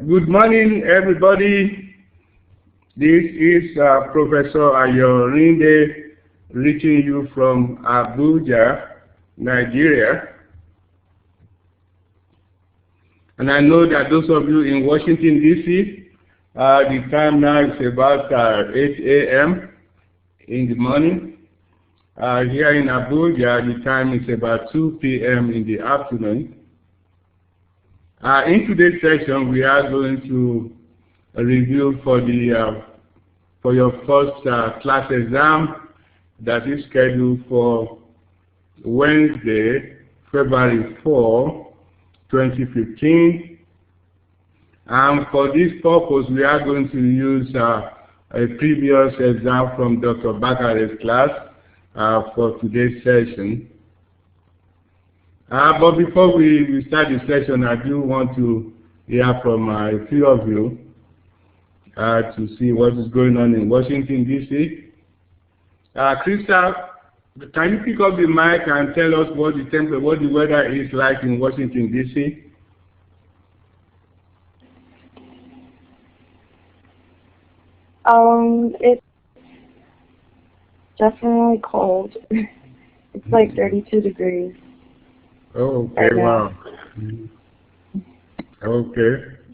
Good morning, everybody. This is Professor Ayorinde reaching you from Abuja, Nigeria. And I know that those of you in Washington, D.C., the time now is about 8 a.m. in the morning. Here in Abuja, the time is about 2 p.m. in the afternoon. In today's session, we are going to review for your first class exam that is scheduled for Wednesday, February 4, 2015. And for this purpose, we are going to use a previous exam from Dr. BAKARE's class for today's session. But before we start the session, I do want to hear from a few of you to see what is going on in Washington, D.C. Krista, can you pick up the mic and tell us what the weather is like in Washington, D.C.? It's definitely cold. It's like 32 degrees. Oh, okay, wow.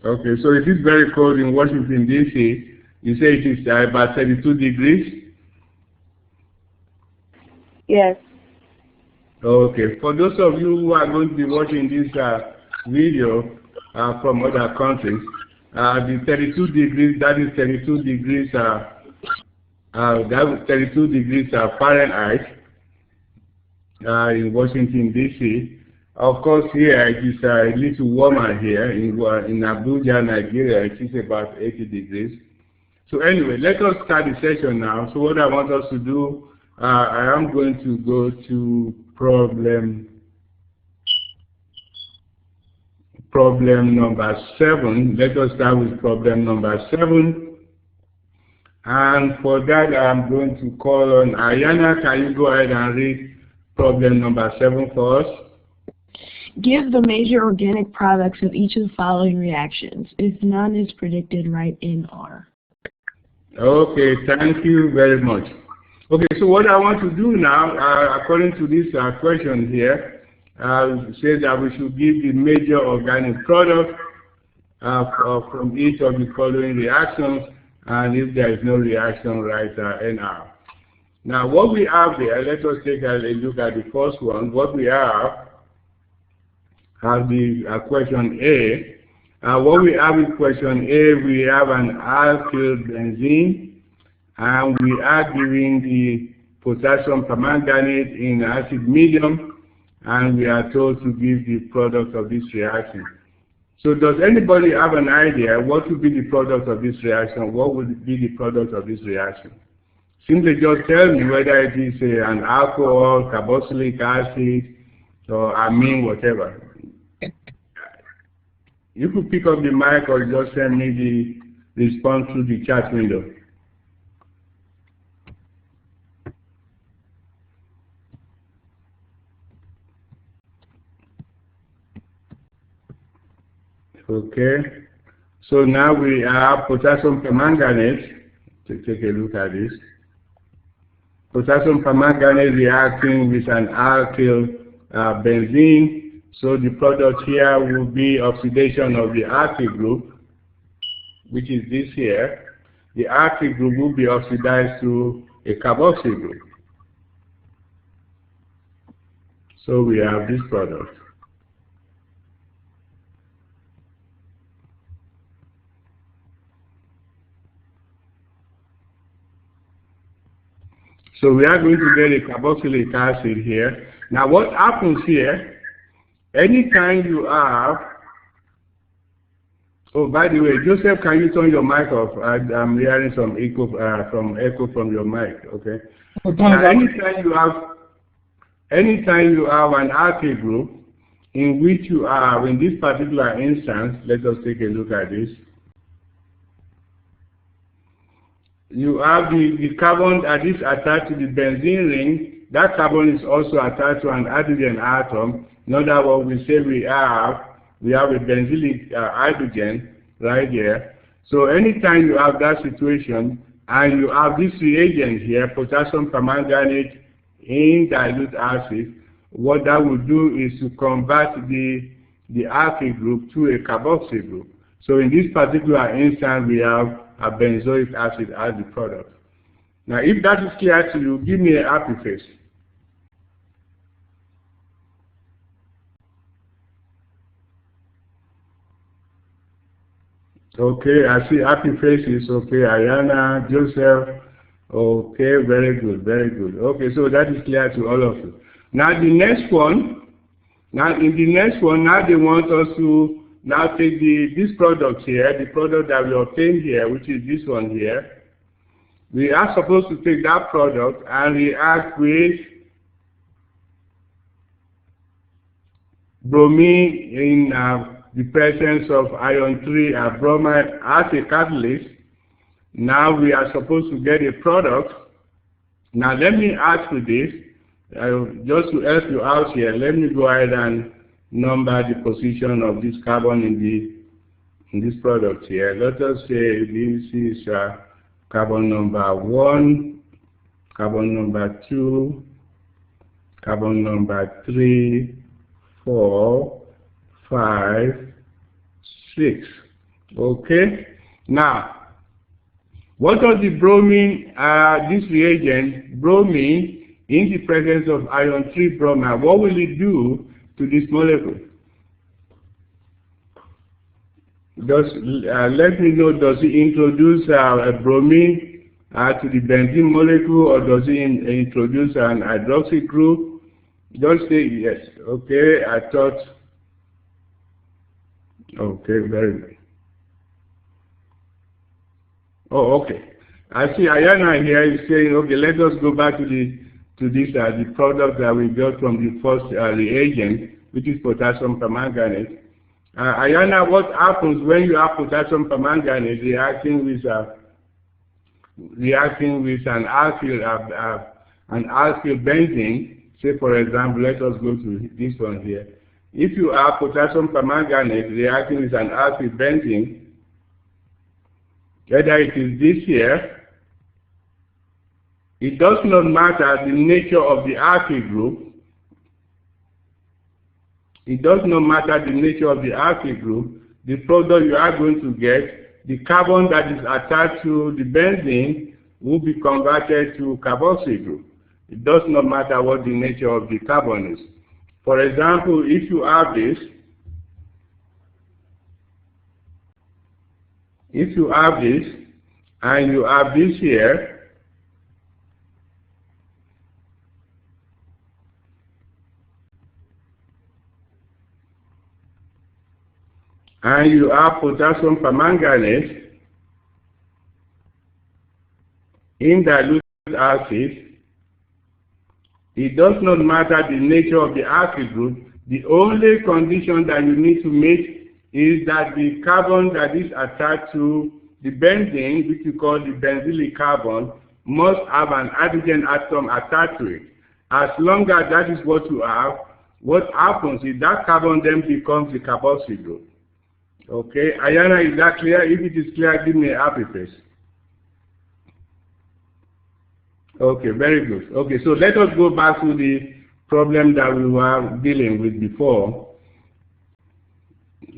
Okay, so it is very cold in Washington, D.C. You say it is about 32 degrees? Yes. Okay, for those of you who are going to be watching this video from other countries, the 32 degrees, that is 32 degrees, Fahrenheit in Washington, D.C. Of course, here it is a little warmer here in Abuja, Nigeria. It is about 80 degrees. So anyway, let us start the session now. So what I want us to do, I am going to go to problem number 7. Let us start with problem number 7. And for that, I'm going to call on Ayana. Can you go ahead and read problem number 7 for us? Give the major organic products of each of the following reactions, if none is predicted, write in R. Okay, thank you very much. Okay, so what I want to do now, according to this question here, says that we should give the major organic product from each of the following reactions, and if there is no reaction, write NR. Now, what we have there, let us take a look at the first one. What we have the question A. What we have in question A, we have an alkyl benzene, and we are giving the potassium permanganate in acid medium, and we are told to give the product of this reaction. So does anybody have an idea what would be the product of this reaction? What would be the product of this reaction? Simply just tell me whether it is an alcohol, carboxylic acid, or amine, whatever. You could pick up the mic or just send me the response through the chat window. Okay, so now we have potassium permanganate. To take a look at this. Potassium permanganate reacting with an alkyl benzene. So the product here will be oxidation of the alkyl group, which is this here. The alkyl group will be oxidized to a carboxyl group. So we have this product. So we are going to get a carboxylic acid here. Now what happens here, anytime you have, oh, by the way, Joseph, can you turn your mic off? I'm hearing some echo from your mic, okay? Anytime you have an alkyl group in which you have, in this particular instance, let us take a look at this. You have the carbon that is attached to the benzene ring. That carbon is also attached to an hydrogen atom. In other words, we say we have a benzylic hydrogen right here. So anytime you have that situation and you have this reagent here, potassium permanganate in dilute acid, what that will do is to convert the alkyl group to a carboxyl group. So in this particular instance, we have a benzoic acid as the product. Now, if that is clear to you, give me a happy face. Okay, I see happy faces. Okay, Ayana, Joseph. Okay, very good, very good. Okay, so that is clear to all of you. Now the next one, now they want us to now take this product here, the product that we obtained here, which is this one here. We are supposed to take that product and react with bromine in the presence of iron 3 bromide as a catalyst. Now we are supposed to get a product. Now let me add to this, just to help you out here, let me go ahead and number the position of this carbon in this product here. Let us say this is carbon number 1, carbon number 2, carbon number 3, 4, 5, 6. Okay? Now, what does the bromine, this reagent, bromine, in the presence of iron 3 bromide, what will it do to this molecule? Let me know, does it introduce a bromine to the benzene molecule, or does it introduce an hydroxy group? Just say yes. Okay, I thought. Okay, very good. Oh, okay. I see Ayana here is saying, okay, let us go back to the product that we got from the first reagent, which is potassium permanganate. Ayana, what happens when you have potassium permanganate reacting with an alkyl benzene? Say, for example, let us go to this one here. If you have potassium permanganate reacting with an alkyl benzene, whether it is this here, it does not matter the nature of the alkyl group. It does not matter the nature of the alkyl group. The product you are going to get, the carbon that is attached to the benzene will be converted to carboxyl group. It does not matter what the nature of the carbon is. For example, if you have this, and you have this here, and you have potassium permanganate in dilute acid, it does not matter the nature of the alkyl group. The only condition that you need to meet is that the carbon that is attached to the benzene, which we call the benzylic carbon, must have an hydrogen atom attached to it. As long as that is what you have, what happens is that carbon then becomes the carboxyl group. Okay, Ayana, is that clear? If it is clear, give me a happy face. Okay, very good. Okay, so let us go back to the problem that we were dealing with before.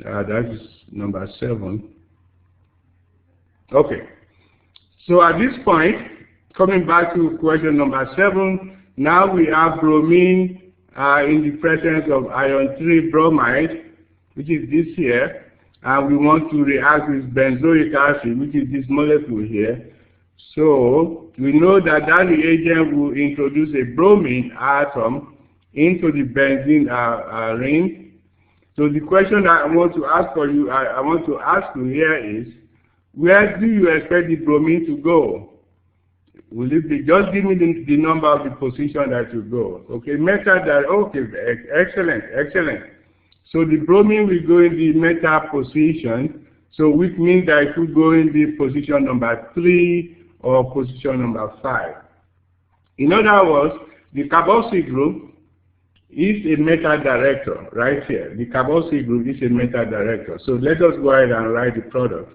That is number 7. Okay, so at this point, coming back to question number 7, now we have bromine in the presence of iron 3 bromide, which is this here, and we want to react with benzoic acid, which is this molecule here. So we know that that reagent will introduce a bromine atom into the benzene ring. So the question that I want to ask for you, I want to ask you here is, where do you expect the bromine to go? Will it be, just give me the number of the position that you go. Okay, metal that, okay, excellent, excellent. So the bromine will go in the metal position, so which means that it will go in the position number 3 or position number 5. In other words, the carboxyl group is a metal director right here. The carboxyl group is a metal director. So let us go ahead and write the product.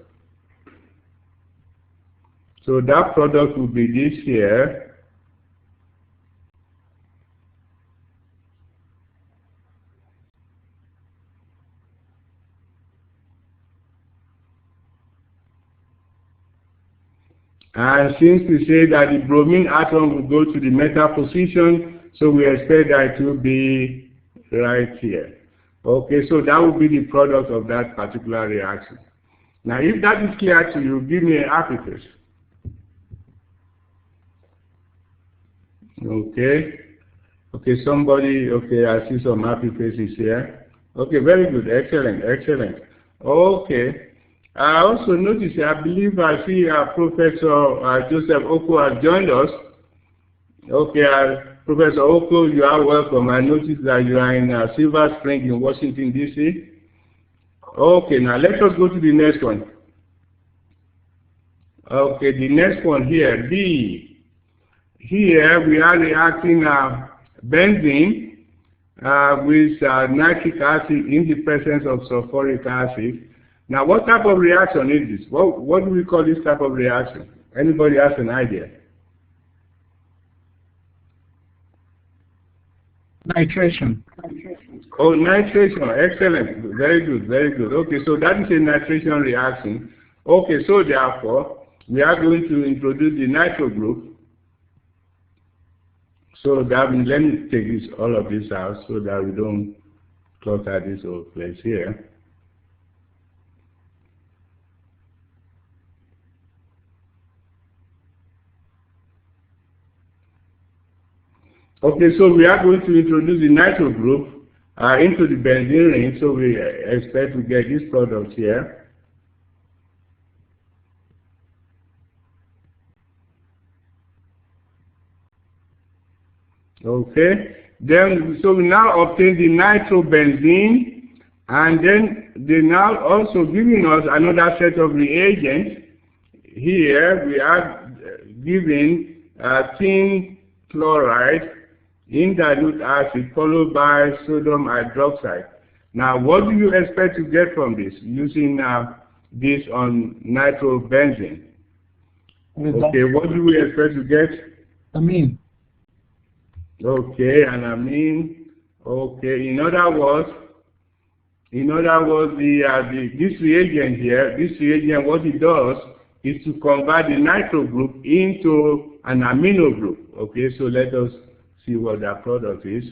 So that product will be this here. And since we say that the bromine atom will go to the metal position, so we expect that it will be right here. Okay, so that will be the product of that particular reaction. Now, if that is clear to you, give me an happy face. Okay. Okay, somebody, okay, I see some happy faces here. Okay, very good, excellent, excellent. Okay. I also noticed, I believe I see Professor Joseph Oko has joined us. Okay, Professor Oko, you are welcome. I noticed that you are in Silver Spring in Washington, D.C. Okay, now let us go to the next one. Okay, the next one here, B. Here we are reacting benzene with nitric acid in the presence of sulfuric acid. Now, what type of reaction is this? What do we call this type of reaction? Anybody has an idea? Nitration. Oh, nitration. Excellent. Very good. Very good. Okay, so that is a nitration reaction. Okay, so therefore, we are going to introduce the nitro group. So that means, let me take all of this out so that we don't clutter this whole place here. Okay, so we are going to introduce the nitro group into the benzene ring, so we expect to get this product here. Okay, then so we now obtain the nitrobenzene, and then they now also giving us another set of reagents. Here we are giving tin chloride in dilute acid followed by sodium hydroxide. Now, what do you expect to get from this using this on nitrobenzene? Okay, what do we expect to get? Amine. Okay, an amine. Okay, in other words, this reagent here, what it does is to convert the nitro group into an amino group. Okay, so let us see what that product is.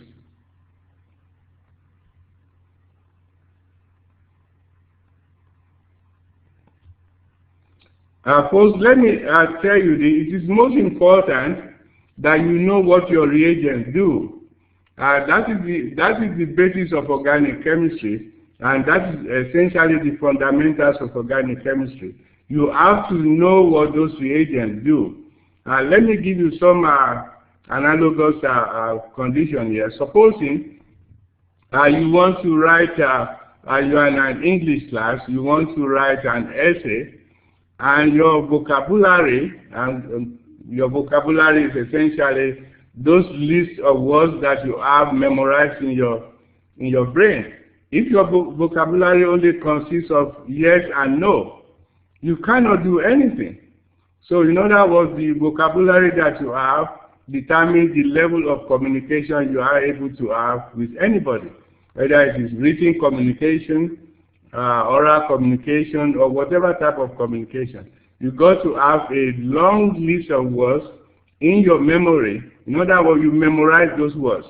Folks, let me tell you, it is most important that you know what your reagents do. That is the basis of organic chemistry, and that is essentially the fundamentals of organic chemistry. You have to know what those reagents do. Let me give you some analogous condition here. Supposing you want to write, you are in an English class, you want to write an essay, and your vocabulary is essentially those lists of words that you have memorized in your brain. If your vocabulary only consists of yes and no, you cannot do anything. So in other words, the vocabulary that you have determines the level of communication you are able to have with anybody, whether it is written communication, oral communication, or whatever type of communication. You got to have a long list of words in your memory. In other words, you memorize those words.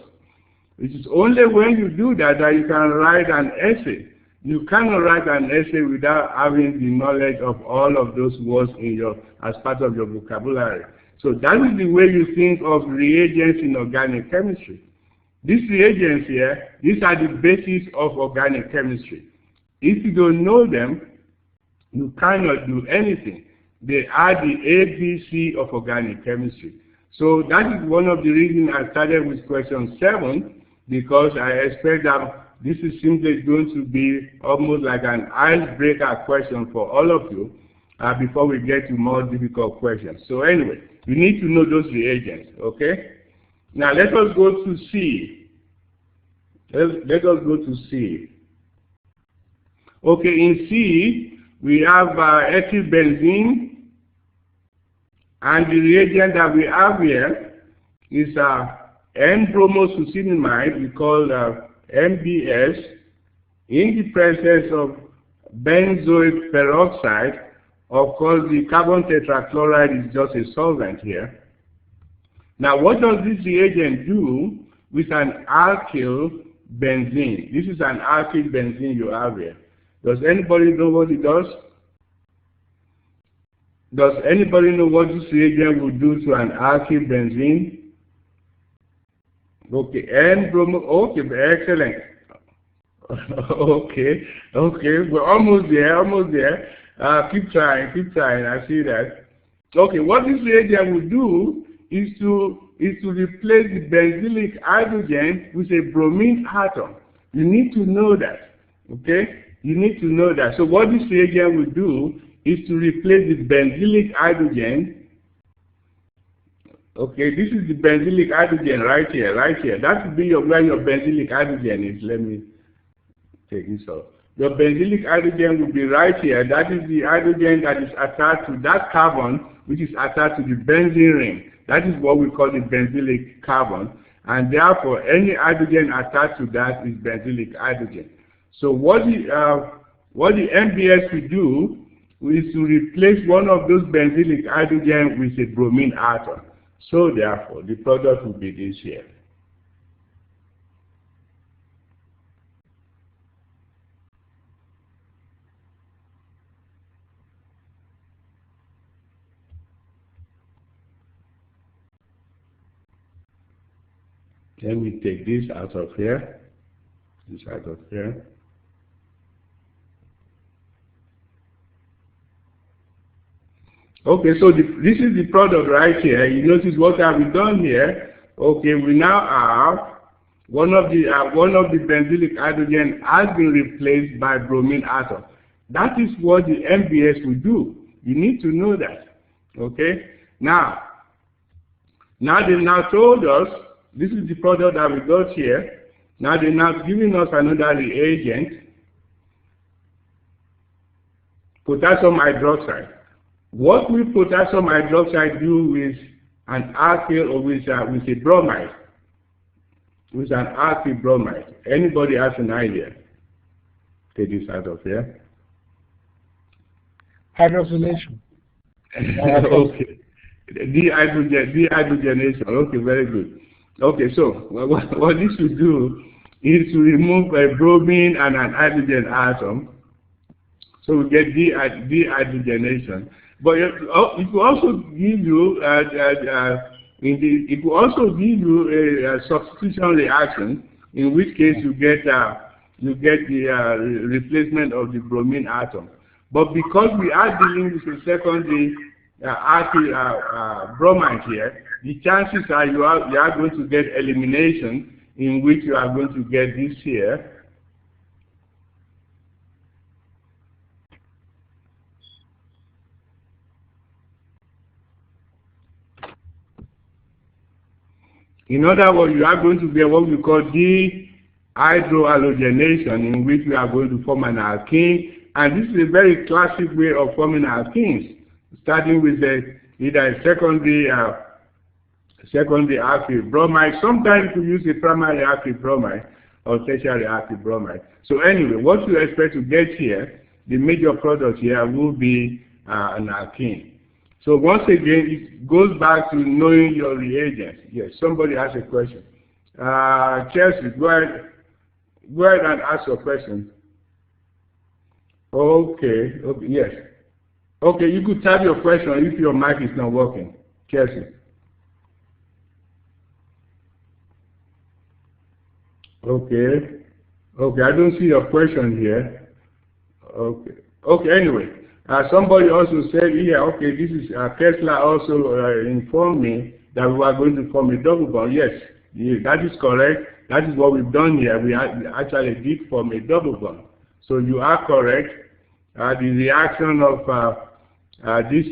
It is only when you do that that you can write an essay. You cannot write an essay without having the knowledge of all of those words as part of your vocabulary. So that is the way you think of reagents in organic chemistry. These reagents here, these are the basis of organic chemistry. If you don't know them, you cannot do anything. They are the ABC of organic chemistry. So that is one of the reasons I started with question 7, because I expect that this is simply going to be almost like an icebreaker question for all of you before we get to more difficult questions. So anyway, you need to know those reagents, okay? Now let us go to C. Let us go to C. Okay, in C, we have ethyl benzene, and the reagent that we have here is N-bromosuccinimide, we call MBS, in the presence of benzoic peroxide. Of course, the carbon tetrachloride is just a solvent here. Now, what does this reagent do with an alkyl benzene? This is an alkyl benzene you have here. Does anybody know what it does? Does anybody know what this reagent will do to an alkyl benzene? Okay, N-bromo, okay, excellent. Okay, we're almost there. Keep trying, I see that. Okay, what this reagent will do is to replace the benzylic hydrogen with a bromine atom. You need to know that, okay? You need to know that. So what this reagent will do is to replace the benzylic hydrogen. Okay, this is the benzylic hydrogen right here. That will be where your benzylic hydrogen is. Let me take this off. Your benzylic hydrogen will be right here. That is the hydrogen that is attached to that carbon, which is attached to the benzene ring. That is what we call the benzylic carbon. And therefore, any hydrogen attached to that is benzylic hydrogen. So what the MBS will do is to replace one of those benzylic hydrogen with a bromine atom. So therefore, the product will be this here. Let me take this out of here. Okay, so this is the product right here. You notice what have we done here? Okay, we now have one of the benzylic hydrogen has been replaced by bromine atom. That is what the MBS will do. You need to know that. Okay. Now they've now told us this is the product that we got here. Now they're now giving us another reagent, potassium hydroxide. What will potassium hydroxide do with an alkyl or with a bromide? With an alkyl bromide. Anybody has an idea? Take this out of here. Hydroxylation. Okay. Dehydrogenation. Okay, very good. Okay, so what this will do is to remove a bromine and an hydrogen atom. So we get dehydrogenation. But it will also give you a substitution reaction, in which case you get the replacement of the bromine atom. But because we are dealing with a secondary alkyl bromide here, the chances are you are going to get elimination, in which you are going to get this here. In other words, you are going to get what we call dehydrohalogenation, in which we are going to form an alkene. And this is a very classic way of forming alkenes, starting with either a secondary alkyl bromide. Sometimes you use a primary alkyl bromide or tertiary alkyl bromide. So anyway, what you expect to get here, the major product here will be an alkene. So once again, it goes back to knowing your reagents. Yes, somebody has a question. Chelsea, go ahead and ask your question. Okay, yes. Okay, you could type your question if your mic is not working. Chelsea. Okay, I don't see your question here. Okay, anyway. Somebody also said here, okay, this is, Tesla also informed me that we are going to form a double bond. Yes, that is correct. That is what we've done here. We actually did form a double bond. So you are correct. The reaction of this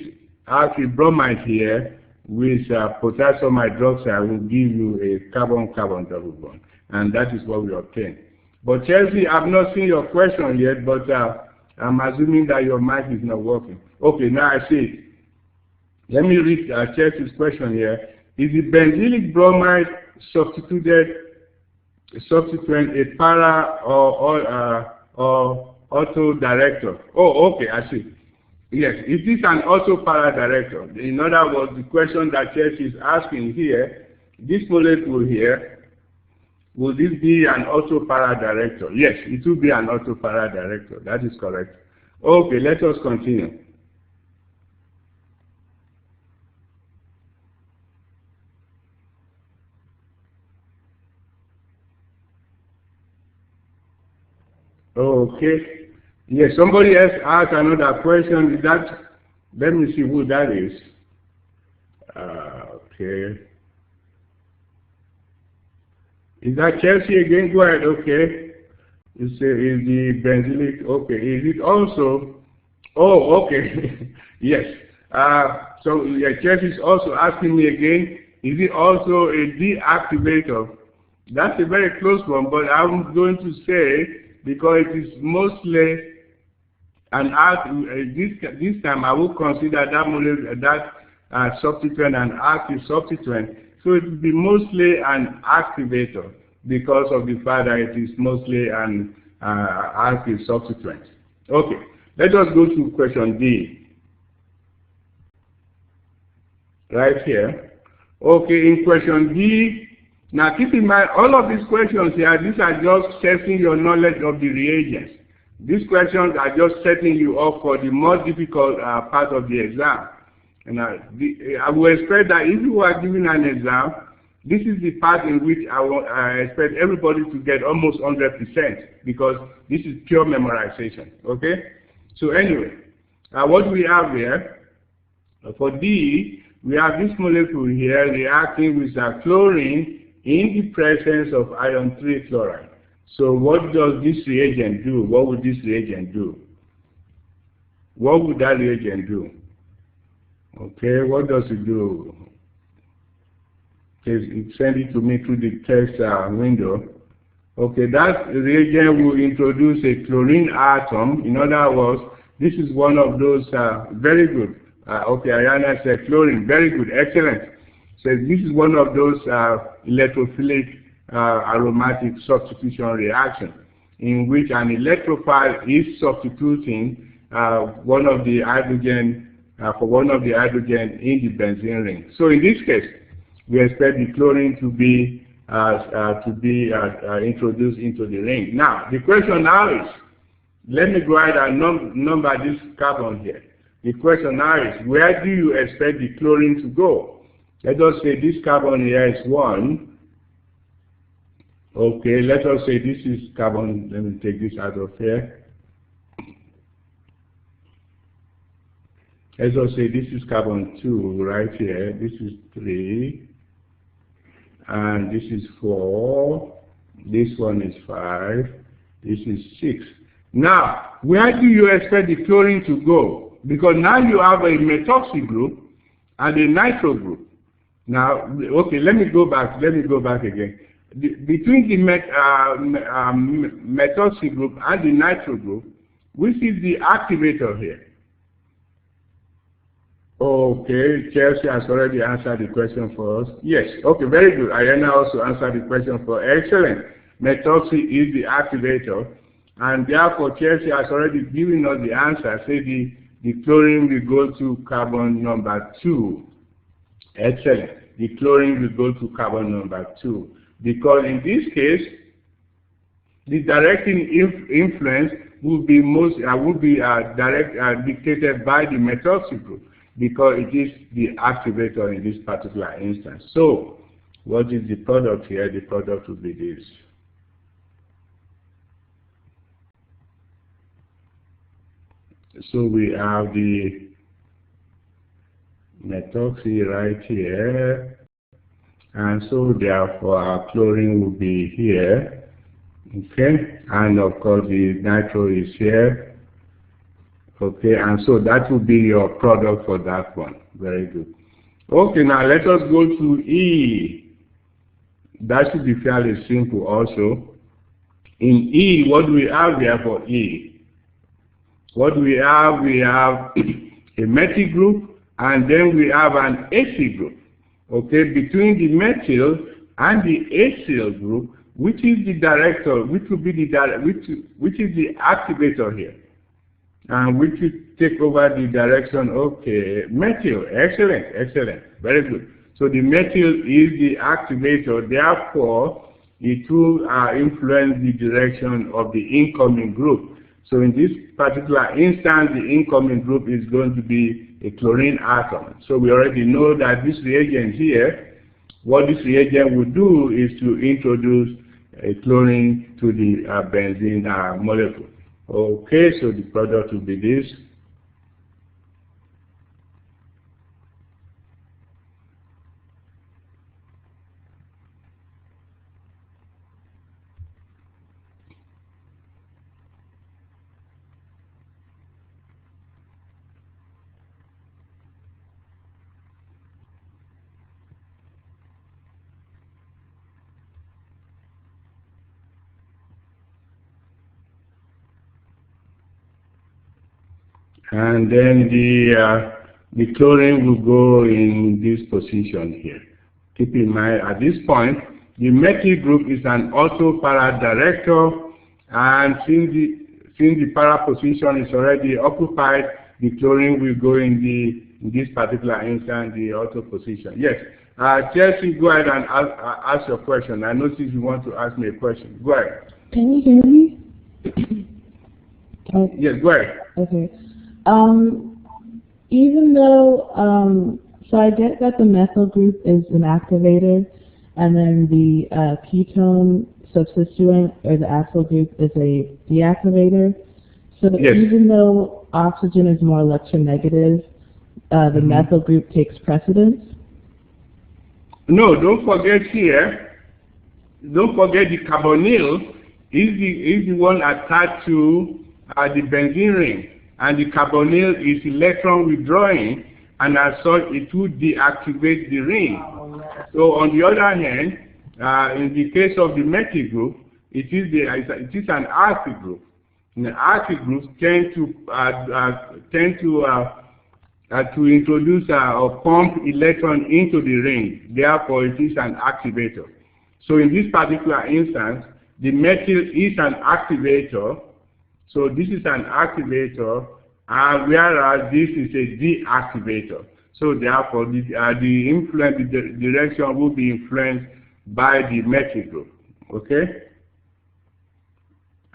alkyl bromide here with potassium hydroxide will give you a carbon-carbon double bond, and that is what we obtain. But Chelsea, I've not seen your question yet, but I'm assuming that your mic is not working. Okay, now I see it. Let me read Chelsea's question here. Is the benzylic bromide substituent a para or auto director? Oh, okay, I see. Yes, is this an auto para director? In other words, the question that Chelsea is asking here, this molecule here, will this be an auto para director? Yes, it will be an auto para director. That is correct. Okay, let us continue. Okay. Yes, somebody else asked another question. Is that, let me see who that is. Okay. Is that Chelsea again? Go ahead. Okay. Is the benzylic, okay. Is it also, oh, okay. Yes. So yeah, Chelsea is also asking me again, is it also a deactivator? That's a very close one, but I'm going to say, because it is mostly an this time I will consider that substituent an active substituent. So it will be mostly an activator because of the fact that it is mostly an active substituent. Okay, let us go to question D. Right here. Okay, in question D, now keep in mind, all of these questions here, these are just testing your knowledge of the reagents. These questions are just setting you up for the more difficult part of the exam. And I will expect that if you are giving an exam, this is the part in which I expect everybody to get almost 100%, because this is pure memorization, okay? So anyway, what we have here, for D, we have this molecule here reacting with chlorine in the presence of iron 3 chloride. So what does this reagent do? What would this reagent do? What would that reagent do? Okay, what does it do? Okay, send it to me through the test window. Okay, that reagent will introduce a chlorine atom. In other words, this is one of those very good. Okay, Ayana said chlorine, very good, excellent. So this is one of those electrophilic aromatic substitution reaction in which an electrophile is substituting one of the hydrogen for one of the hydrogen in the benzene ring. So in this case, we expect the chlorine to be introduced into the ring. Now, the question now is, let me go ahead and number this carbon here. The question now is, where do you expect the chlorine to go? Let us say this carbon here is 1. Okay, let us say this is carbon. Let me take this out of here. Let us say this is carbon 2 right here. This is 3. And this is 4. This one is 5. This is 6. Now, where do you expect the chlorine to go? Because now you have a methoxy group and a nitro group. Now, okay, let me go back again. Between the methoxy group and the nitro group, which is the activator here? Okay, Chelsea has already answered the question for us. Yes, okay, very good. Ayana also answered the question for excellent. Methoxy is the activator, and therefore Chelsea has already given us the answer. Say the chlorine will go to carbon number 2. Excellent. The chlorine will go to carbon number 2. Because in this case, the directing influence will be dictated by the methoxy group, because it is the activator in this particular instance. So, what is the product here? The product will be this. So we have the methoxy right here, and so therefore our chlorine will be here, okay, and of course the nitro is here, okay, and so that will be your product for that one. Very good. Okay, now let us go to E. That should be fairly simple also. In E, what do we have there for E? What do we have? We have a methyl group, and then we have an acyl group. Okay, between the methyl and the acyl group, which is the director, which will be the which is the activator here, and which will take over the direction. Okay, methyl. Excellent, excellent, very good. So the methyl is the activator. Therefore, it will influence the direction of the incoming group. So in this particular instance, the incoming group is going to be a chlorine atom. So we already know that this reagent here, what this reagent will do is to introduce a chlorine to the benzene molecule. Okay, so the product will be this. And then the chlorine will go in this position here. Keep in mind, at this point, the methyl group is an auto-para director, and since the para position is already occupied, the chlorine will go in this particular instance, the auto position. Yes. Chelsea, go ahead and ask your question. I notice you want to ask me a question. Go ahead. Can you hear me? Yes, go ahead. Okay. Even though, so I get that the methyl group is an activator, and then the ketone substituent, or the acyl group, is a deactivator. So yes. Even though oxygen is more electronegative, the methyl group takes precedence? No, don't forget here, don't forget the carbonyl is the one attached to the benzene ring. And the carbonyl is electron withdrawing, and as such it will deactivate the ring. So on the other hand, in the case of the methyl group, it is an alkyl group. And the alkyl groups tend to introduce or pump electron into the ring. Therefore, it is an activator. So in this particular instance, the methyl is an activator. So this is an activator, whereas this is a deactivator. So therefore, the direction will be influenced by the methyl group. Okay?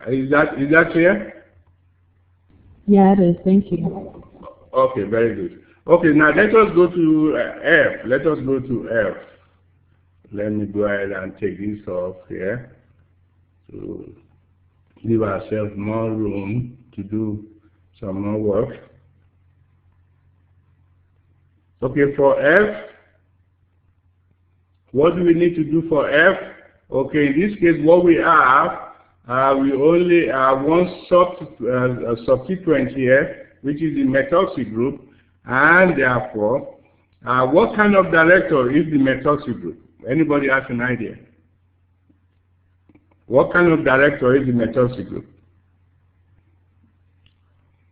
Is that clear? Yeah, it is. Thank you. Okay, very good. Okay, now let us go to F. Let us go to F. Let me go ahead and take this off here to give ourselves more room to do some more work. Okay, for F, what do we need to do for F? Okay, in this case, what we have, we only have one substituent here, which is the methoxy group, and therefore, what kind of director is the methoxy group? Anybody has an idea? What kind of director is the methoxy group?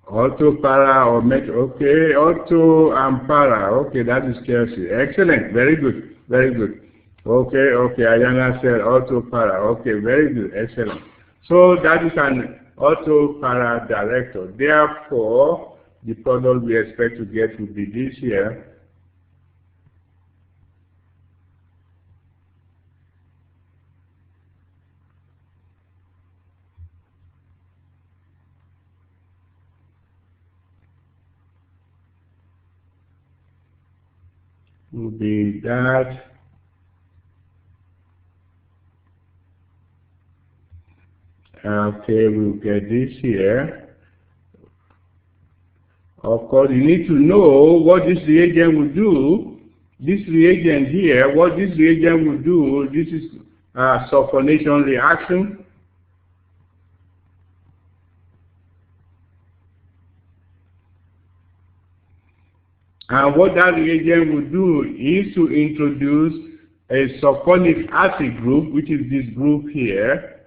Auto, para, or met? Okay, auto and para. Okay, that is Chelsea. Excellent. Very good. Very good. Okay, okay. Ayana said auto, para. Okay, very good. Excellent. So that is an auto, para director. Therefore, the product we expect to get will be this here. Will be that. Okay, we'll get this here. Of course, you need to know what this reagent will do. This reagent here, what this reagent will do, this is a sulfonation reaction. And what that reagent will do is to introduce a sulfonic acid group, which is this group here,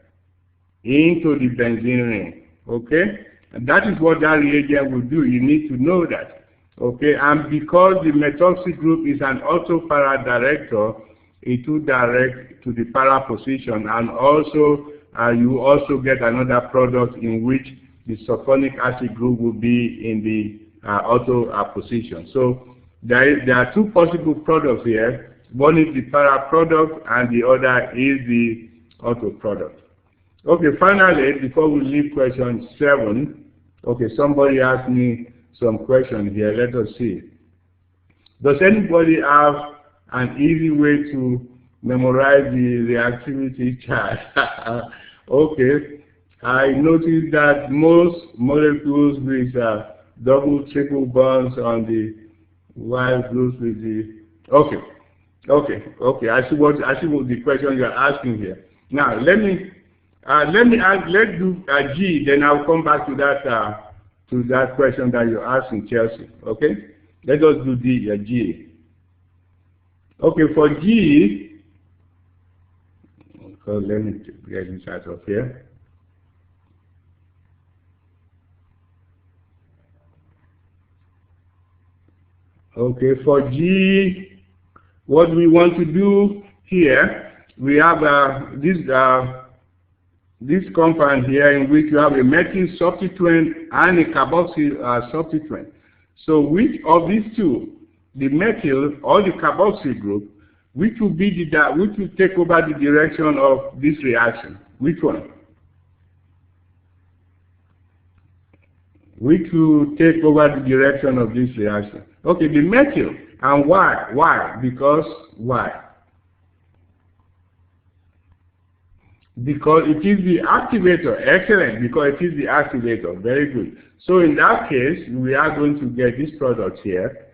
into the benzene ring. Okay? And that is what that reagent will do. You need to know that. Okay? And because the methoxy group is an auto-para director, it will direct to the para position, and also you also get another product in which the sulfonic acid group will be in the auto position. So there are two possible products here. One is the para product and the other is the auto product. Okay, finally, before we leave question 7, okay, somebody asked me some questions here. Let us see. Does anybody have an easy way to memorize the reactivity chart? Okay, I noticed that most molecules with double, triple bonds on the Y groups with the okay. I see what the question you are asking here. Now let's do G. Then I'll come back to that question that you're asking, Chelsea. Okay, let us do G. Okay, for G. So let me get this out of here. Okay, for G, what we want to do here, we have this compound here in which you have a methyl substituent and a carboxyl substituent. So which of these two, the methyl or the carboxyl group, which will take over the direction of this reaction? Which one? Which will take over the direction of this reaction? Okay, the methyl. And why? Why? Because why? Because it is the activator. Excellent, because it is the activator. Very good. So in that case, we are going to get this product here.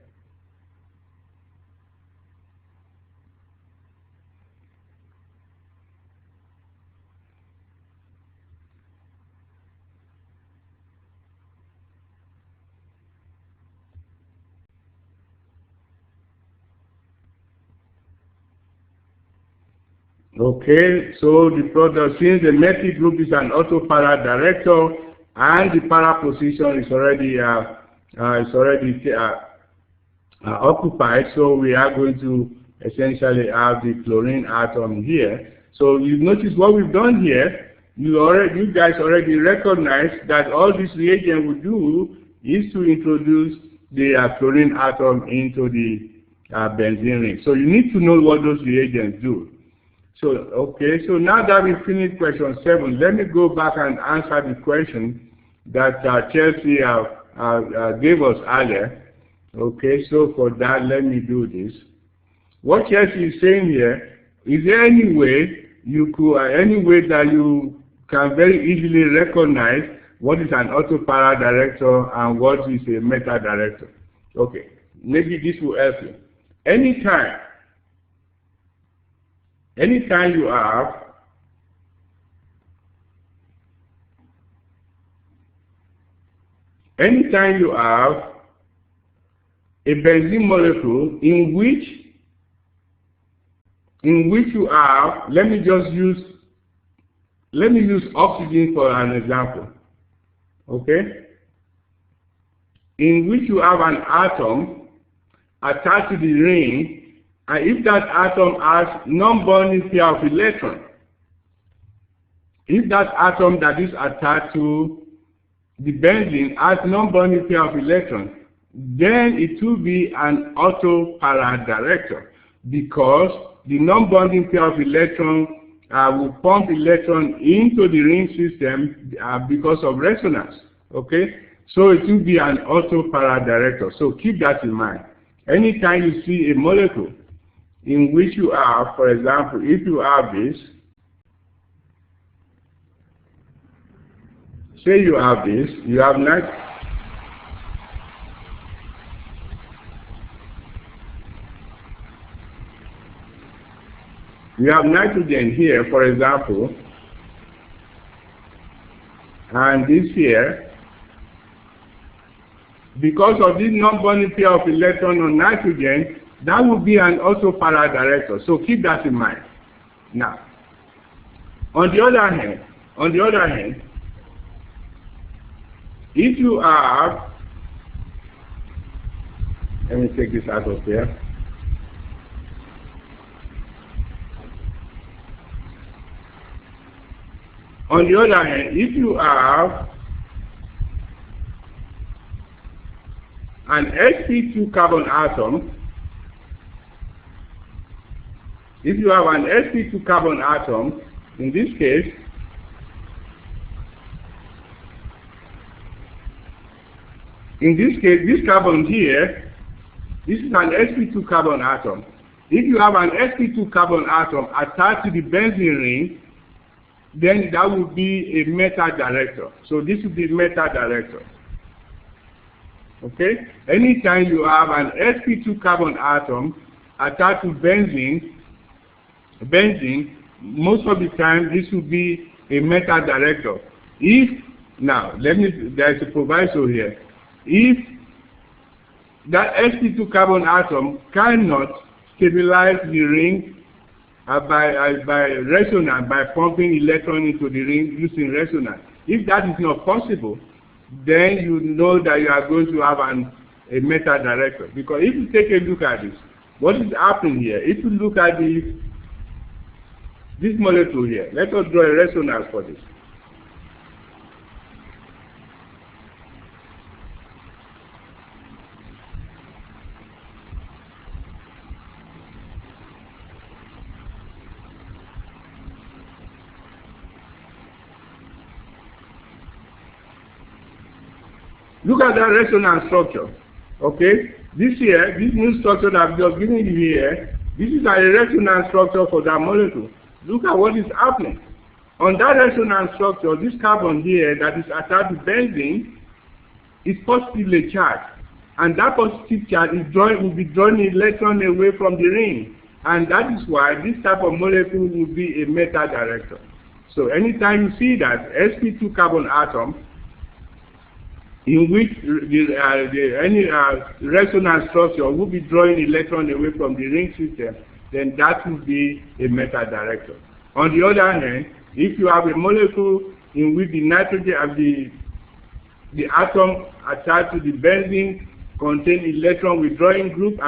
Okay, so the product, since the methyl group is an auto-para director and the para position is already occupied, so we are going to essentially have the chlorine atom here. So you notice what we've done here. You guys already recognize that all this reagent will do is to introduce the chlorine atom into the benzene ring. So you need to know what those reagents do. So, okay, so now that we finished question 7, let me go back and answer the question that Chelsea gave us earlier. Okay, so for that, let me do this. What Chelsea is saying here, is there any way that you can very easily recognize what is an auto-para director and what is a meta director? Okay, maybe this will help you. Anytime you have a benzene molecule in which you have, let me use oxygen for an example. Okay? In which you have an atom attached to the ring, and if that atom has non-bonding pair of electrons, if that atom that is attached to the benzene has non-bonding pair of electrons, then it will be an auto-para director, because the non-bonding pair of electrons will pump electron into the ring system because of resonance. Okay, so it will be an auto-para director. So keep that in mind. Anytime you see a molecule in which you have, for example, if you have this, say you have this, you have nitrogen here, for example, and this here, because of this non-bonding pair of electron on nitrogen, that would be an also para director. So keep that in mind. Now, on the other hand, if you have, let me take this out of here. On the other hand, if you have an sp2 carbon atom, in this case, this carbon here, this is an sp2 carbon atom. If you have an sp2 carbon atom attached to the benzene ring, then that would be a meta director. So this would be meta director. Okay? Anytime you have an sp2 carbon atom attached to benzene, most of the time this would be a meta director. There's a proviso here. If that sp2 carbon atom cannot stabilize the ring by resonance, by pumping electron into the ring using resonance, if that is not possible, then you know that you are going to have a meta director. Because if you take a look at this, what is happening here? If you look at this molecule here, let us draw a resonance for this. Look at that resonance structure. Okay? This new structure that I've just given you here, this is a resonance structure for that molecule. Look at what is happening. On that resonance structure, this carbon here that is attached to benzene is positively charged. And that positive charge will be drawing electron away from the ring. And that is why this type of molecule will be a meta director. So anytime you see that sp2 carbon atom, in which any resonance structure will be drawing electron away from the ring system, then that will be a meta director. On the other hand, if you have a molecule in which the nitrogen, the atom attached to the benzene contain electron withdrawing group,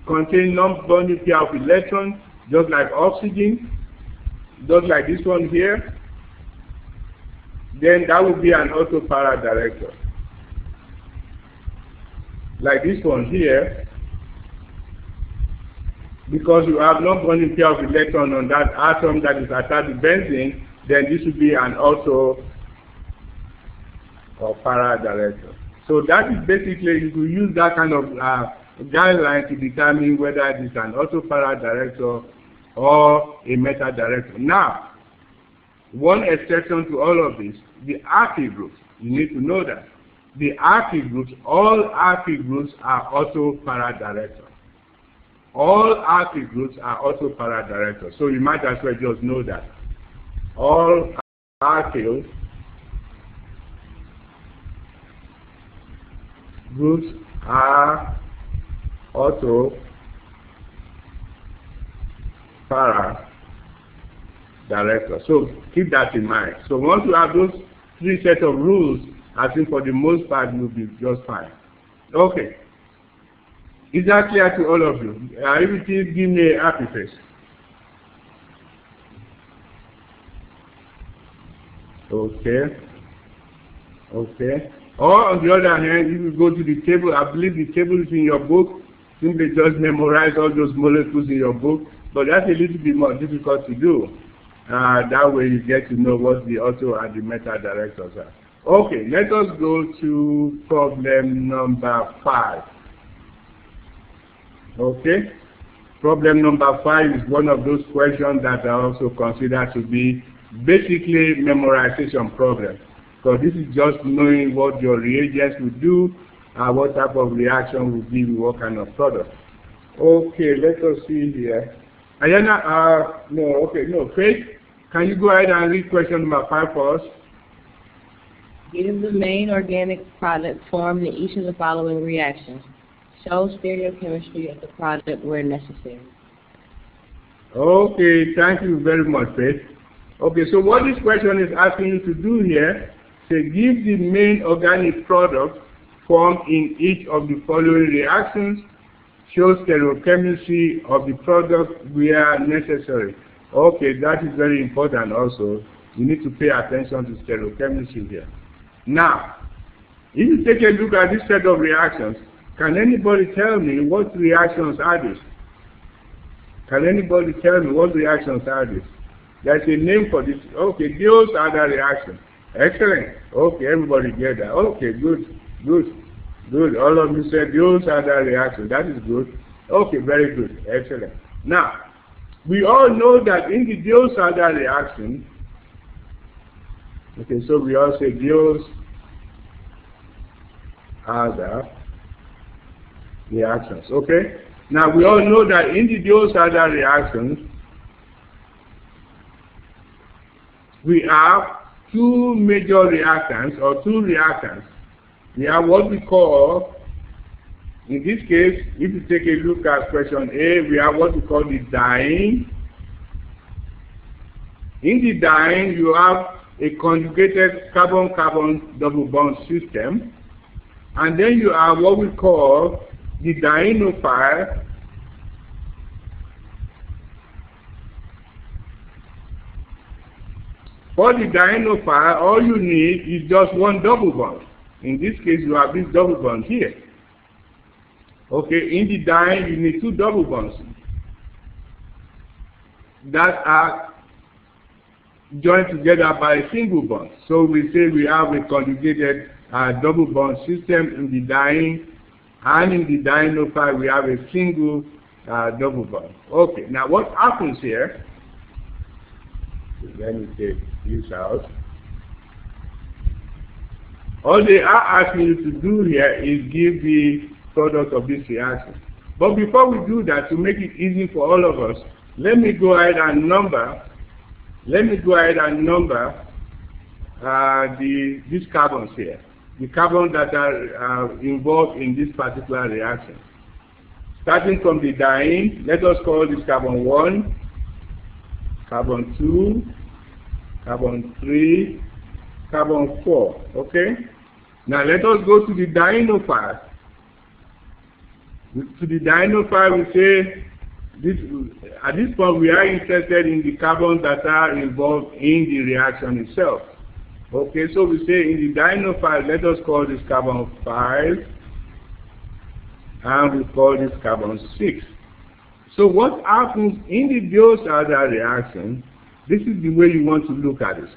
contain non-bonding pair of electrons, just like oxygen, just like this one here, then that will be an auto para director. Like this one here, because you have non-bonding pair of electron on that atom that is attached to benzene, then this would be an auto or para director. So that is basically, you could use that kind of guideline to determine whether it is an auto para director or a meta director. Now, one exception to all of this, the alkyl groups. You need to know that. The alkyl groups, all alkyl groups are auto para director. All alkyl groups are auto para director. So you might as well just know that. All alkyl groups are auto para director. So keep that in mind. So once you have those three sets of rules, I think for the most part you'll be just fine. Okay. Is that clear to all of you? If it is, give me a happy face. Okay. Okay. Or on the other hand, if you go to the table, I believe the table is in your book. Simply just memorize all those molecules in your book. But that's a little bit more difficult to do. That way you get to know what the auto and the meta directors are. Okay, let us go to problem number 5. Okay? Problem number 5 is one of those questions that I also consider to be basically memorization problem. Because this is just knowing what your reagents will do, what type of reaction will give you what kind of product. Okay, let us see here. Ayana, Faith, can you go ahead and read question number 5 for us? Give the main organic product formed in each of the following reactions. Show stereochemistry of the product where necessary. Okay, thank you very much, Faith. Okay, so what this question is asking you to do here, say give the main organic product formed in each of the following reactions. Show stereochemistry of the product where necessary. Okay, that is very important also. You need to pay attention to stereochemistry here. Now, if you take a look at this set of reactions, can anybody tell me what reactions are these? Can anybody tell me what reactions are these? There's a name for this. Okay, Diels-Alder reaction. Excellent. Okay, everybody get that. Okay, good, good, good. All of you said Diels-Alder reaction. That is good. Okay, very good. Excellent. Now, we all know that in the Diels-Alder reaction, okay, so we all say Diels-Alder reactions. Okay? Now, we all know that in the Diels-Alder reactions, we have two major reactants, or two reactants. We have what we call, in this case, if you take a look at question A, we have what we call the diene. In the diene, you have a conjugated carbon-carbon double bond system. And then you have what we call the dienophile. For the dienophile, all you need is just one double bond. In this case, you have this double bond here. Okay, in the diene, you need two double bonds that are joined together by a single bond. So we say we have a conjugated double bond system in the diene, and in the dienophile, we have a single double bond. Okay, now what happens here? Let me take this out. All they are asking you to do here is give the product of this reaction. But before we do that, to make it easy for all of us, let me go ahead and number. These carbons here, the carbons that are involved in this particular reaction. Starting from the diene, let us call this carbon 1, carbon 2, carbon 3, carbon 4, okay? Now let us go to the dienophile. To the dienophile, we say, at this point we are interested in the carbons that are involved in the reaction itself. Okay, so we say in the dienophile, let us call this carbon 5, and we call this carbon 6. So what happens in the Diels-Alder reaction, this is the way you want to look at it.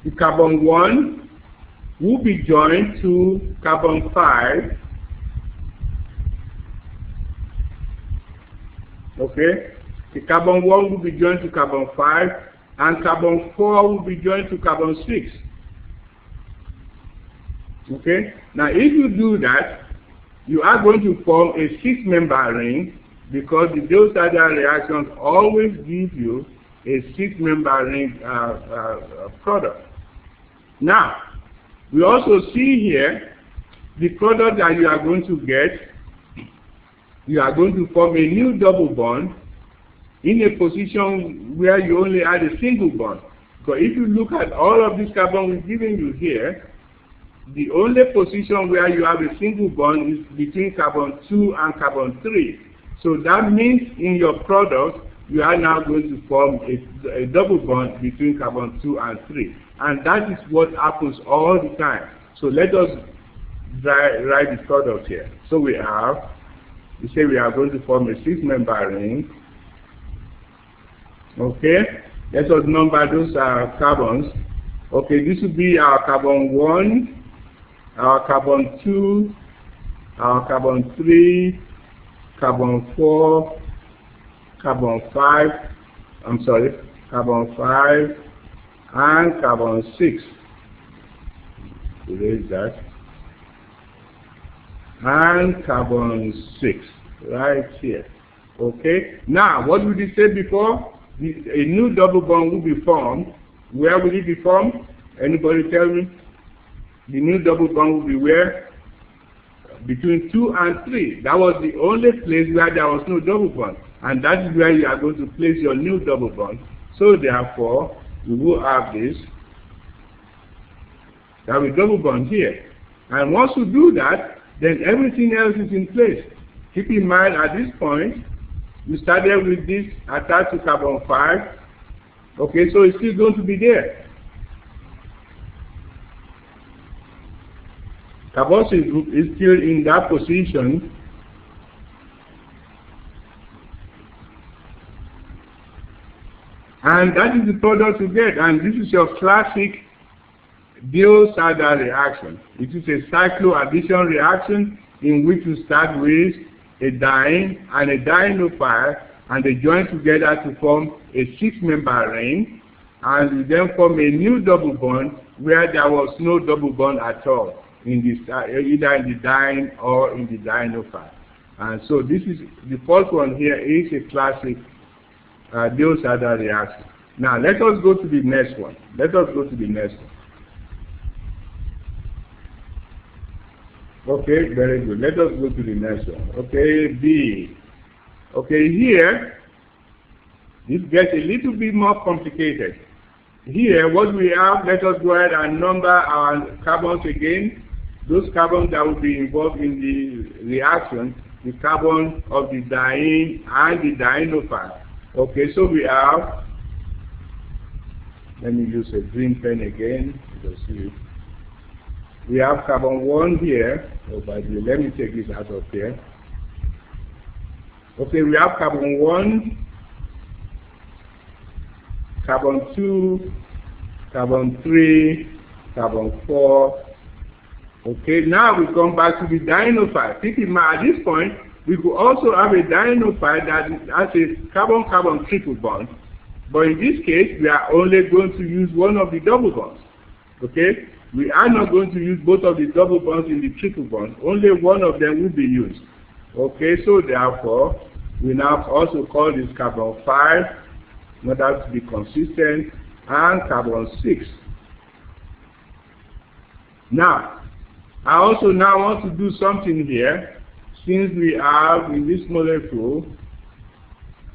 The carbon 1 will be joined to carbon 5. Okay? The carbon 1 will be joined to carbon 5, and carbon 4 will be joined to carbon 6. Okay? Now if you do that, you are going to form a 6-member ring, because the Diels-Alder reactions always give you a 6-member ring product. Now, we also see here the product that you are going to get. You are going to form a new double bond in a position where you only add a single bond. So if you look at all of this carbon we've given you here, the only position where you have a single bond is between carbon 2 and carbon 3. So that means in your product, you are now going to form a double bond between carbon 2 and 3. And that is what happens all the time. So let us write the product here. So we say we are going to form a 6-member ring. Okay, let us number those carbons. Okay, this will be our carbon 1, our carbon 2, our carbon 3, carbon 4, carbon 5, carbon 5, and carbon 6. Erase that. And carbon 6, right here. Okay, now what did we say before? A new double bond will be formed. Where will it be formed? Anybody tell me? The new double bond will be where? Between 2 and 3. That was the only place where there was no double bond. And that is where you are going to place your new double bond. So therefore, we will have this. There will be double bond here. And once you do that, then everything else is in place. Keep in mind at this point, we started with this attached to carbon 5. Okay, so it's still going to be there. Carboxyl group is still in that position. And that is the product you get. And this is your classic Diels-Alder reaction. It is a cycloaddition reaction in which you start with a diene and a dienophile, and they join together to form a 6-member ring, and you then form a new double bond where there was no double bond at all, in this, either in the diene or in the dienophile. And so this is, the first one here is a classic Diels-Alder reaction. Now let us go to the next one. Let us go to the next one. Okay, very good. Let us go to the next one. Okay, B. Okay, here, this gets a little bit more complicated. Here, what we have, let us go ahead and number our carbons again. Those carbons that will be involved in the reaction, the carbon of the diene and the dienophile. Okay, so we have, let me use a green pen again. Let's see. We have carbon 1 here. Oh, by the way, let me take this out of here. Okay, we have carbon 1, carbon 2, carbon 3, carbon 4. Okay, now we come back to the dienophile. Keep in mind, at this point, we could also have a dienophile that has a carbon-carbon triple bond. But in this case, we are only going to use one of the double bonds. Okay? We are not going to use both of the double bonds in the triple bond. Only one of them will be used. Okay, so therefore, we now also call this carbon 5, in order to be consistent, and carbon 6. Now, I also now want to do something here. Since we have in this molecule,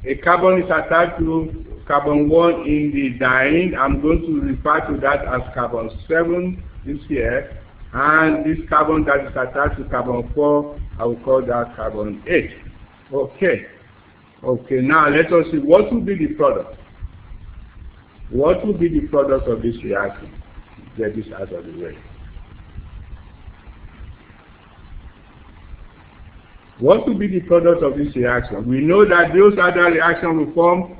a carbon is attached to carbon 1 in the diene, I'm going to refer to that as carbon 7. This here, and this carbon that is attached to carbon 4, I will call that carbon 8. Okay. Okay, now let us see what will be the product. What will be the product of this reaction? Get this out of the way. What will be the product of this reaction? We know that Diels-Alder reaction will form.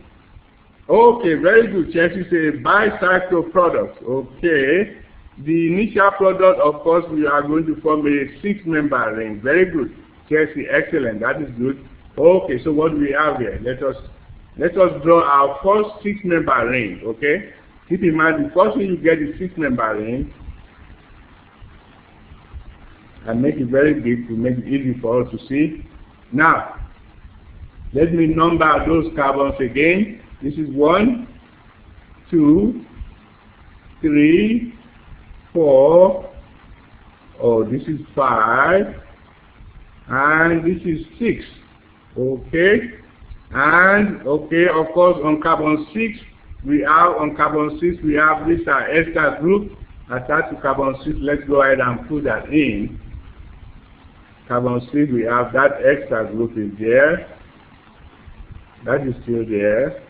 Okay, very good. Chelsea say bicycle product. Okay. The initial product, of course, we are going to form a 6-member ring. Very good. Chelsea, excellent. That is good. Okay, so what do we have here? Let us draw our first 6-member ring. Okay. Keep in mind, the first thing you get is 6-member ring, and make it very big to make it easy for us to see. Now, let me number those carbons again. This is 1, 2, 3, 4, oh, this is 5, and this is 6. Okay, and okay, of course, on carbon 6, we have this ester group attached to carbon 6. Let's go ahead and put that in. Carbon 6, we have that ester group is there. That is still there.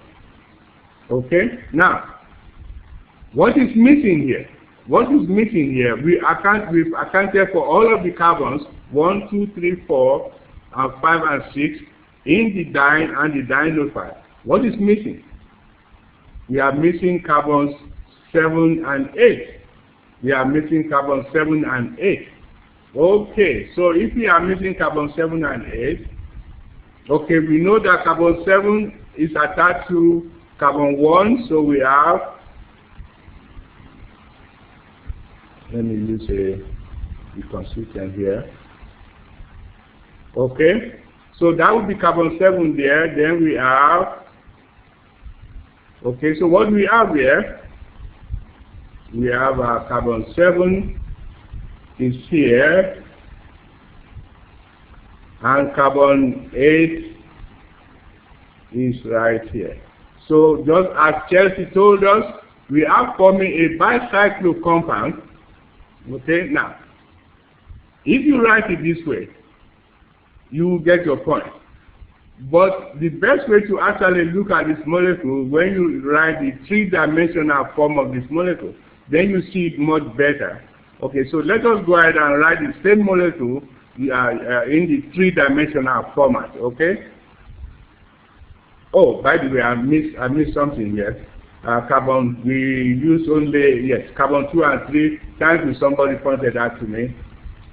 Okay, now, what is missing here? What is missing here? We've accounted for all of the carbons, 1, 2, 3, 4, and 5 and 6, in the diene and the dienophile. What is missing? We are missing carbons 7 and 8. We are missing carbon 7 and 8. Okay, so if we are missing carbon 7 and 8, okay, we know that carbon 7 is attached to carbon 1, so we have, let me use a consistent here. Okay, so that would be carbon 7 there. Then we have, okay, so what do we have here? we have carbon 7 is here, and carbon 8 is right here. So just as Chelsea told us, we are forming a bicyclo compound. Okay, now, if you write it this way, you will get your point. But the best way to actually look at this molecule, when you write the three-dimensional form of this molecule, then you see it much better. Okay, so let us go ahead and write the same molecule in the three-dimensional format, okay? Oh, by the way, I missed something here. Carbon, we use only, yes, carbon 2 and 3. Thank you, somebody pointed that to me.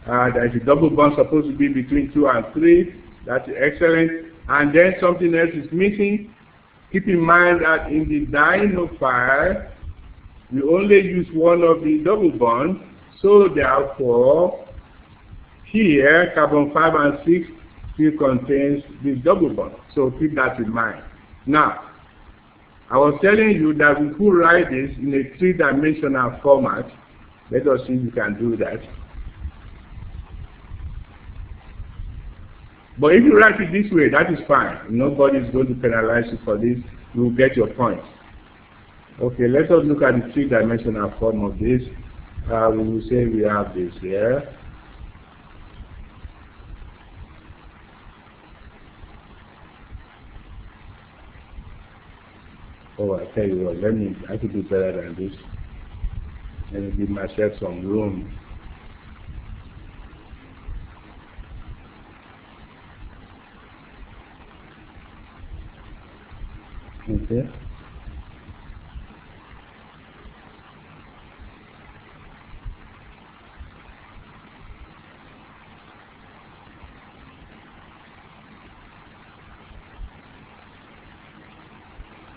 There is a double bond supposed to be between 2 and 3. That's excellent. And then something else is missing. Keep in mind that in the dienophile, we only use one of the double bonds. So therefore, here, carbon 5 and 6 still contains this double bond. So keep that in mind. Now, I was telling you that we could write this in a three-dimensional format. Let us see if we can do that. But if you write it this way, that is fine. Nobody is going to penalize you for this. You will get your point. Okay, let us look at the three-dimensional form of this. We will say we have this here. Oh, I tell you what, I could do better than this. Let me give myself some room. Okay.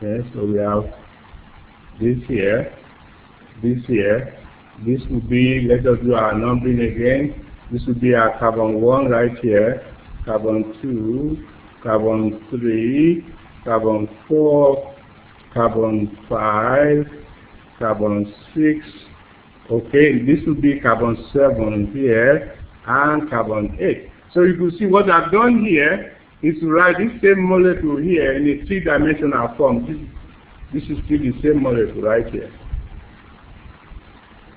Okay, so we have this here, this here. This would be, let us do our numbering again. This would be our carbon 1 right here, carbon 2, carbon 3, carbon 4, carbon 5, carbon 6. Okay, this would be carbon 7 here, and carbon 8. So you can see what I've done here is to write this same molecule here in a three-dimensional form. This is still the same molecule right here.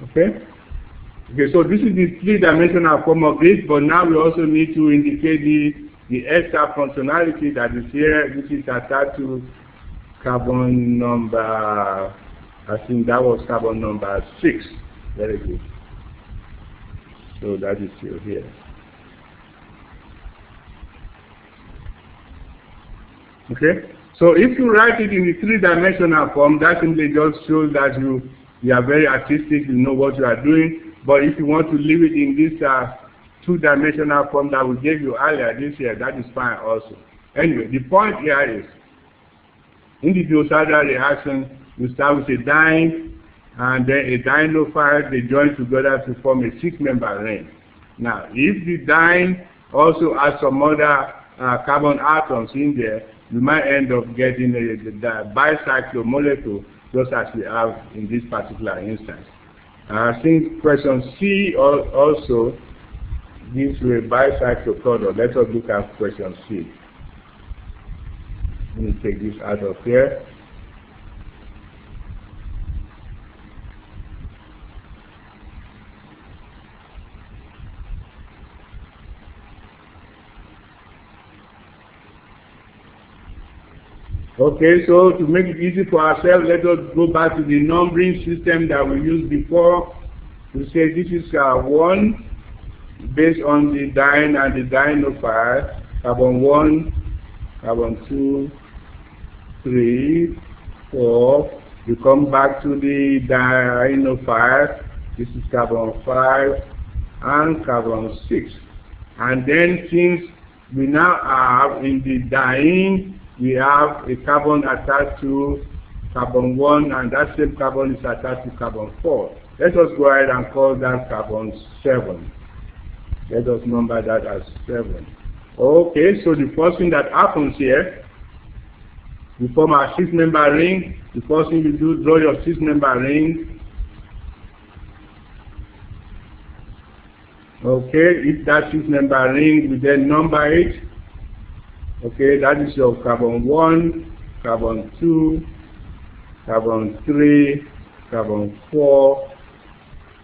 Okay? Okay, so this is the three-dimensional form of this, but now we also need to indicate the extra functionality that is here. This is attached to carbon number, I think that was carbon number 6. Very good. So that is still here. Okay? So if you write it in the three-dimensional form, that simply just shows that you are very artistic, you know what you are doing. But if you want to leave it in this two-dimensional form that we gave you earlier this year, that is fine also. Anyway, the point here is, in the Diels-Alder reaction, you start with a diene, and then a dienophile, they join together to form a 6-member ring. Now, if the diene also has some other carbon atoms in there, we might end up getting the bicyclo molecule, just as we have in this particular instance. I think question C also gives you a bicyclo product. Let us look at question C. Let me take this out of here. Okay, so to make it easy for ourselves, let us go back to the numbering system that we used before. We say this is 1 based on the diene and the dienophile. Carbon 1, carbon 2, 3, 4. You come back to the dienophile. This is carbon 5 and carbon 6. And then since we now have in the diene, we have a carbon attached to carbon 1, and that same carbon is attached to carbon 4. Let us go ahead and call that carbon 7. Let us number that as 7. Okay, so the first thing that happens here, we form our 6-member ring. The first thing you do, draw your 6-member ring. Okay, if that sheet number ring, we then number it. Okay, that is your carbon 1, carbon 2, carbon 3, carbon 4,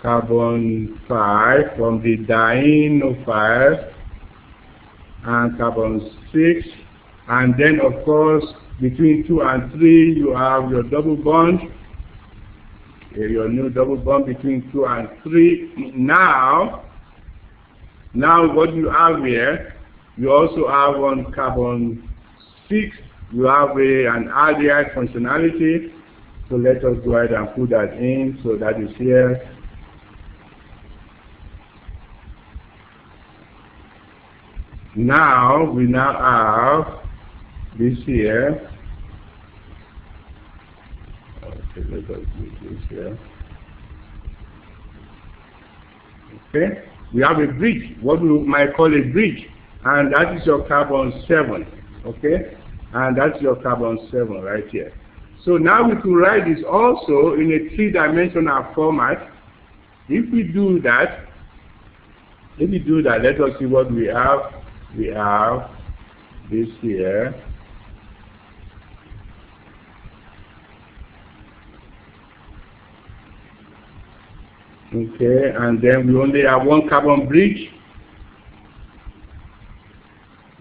carbon 5 from the dienophile, and carbon 6, and then of course between 2 and 3 you have your double bond, your new double bond between 2 and 3. Now what you have here, you also have on carbon 6, you have an aldehyde functionality. So let us go ahead and put that in. So that is here. Now we have this here. Okay, let us do this here. Okay, we have a bridge, what we might call a bridge, and that is your carbon 7. Okay, and that's your carbon 7 right here. So now we can write this also in a 3-dimensional format. If we do that, let us see what we have. We have this here. Okay, and then we only have one carbon bridge.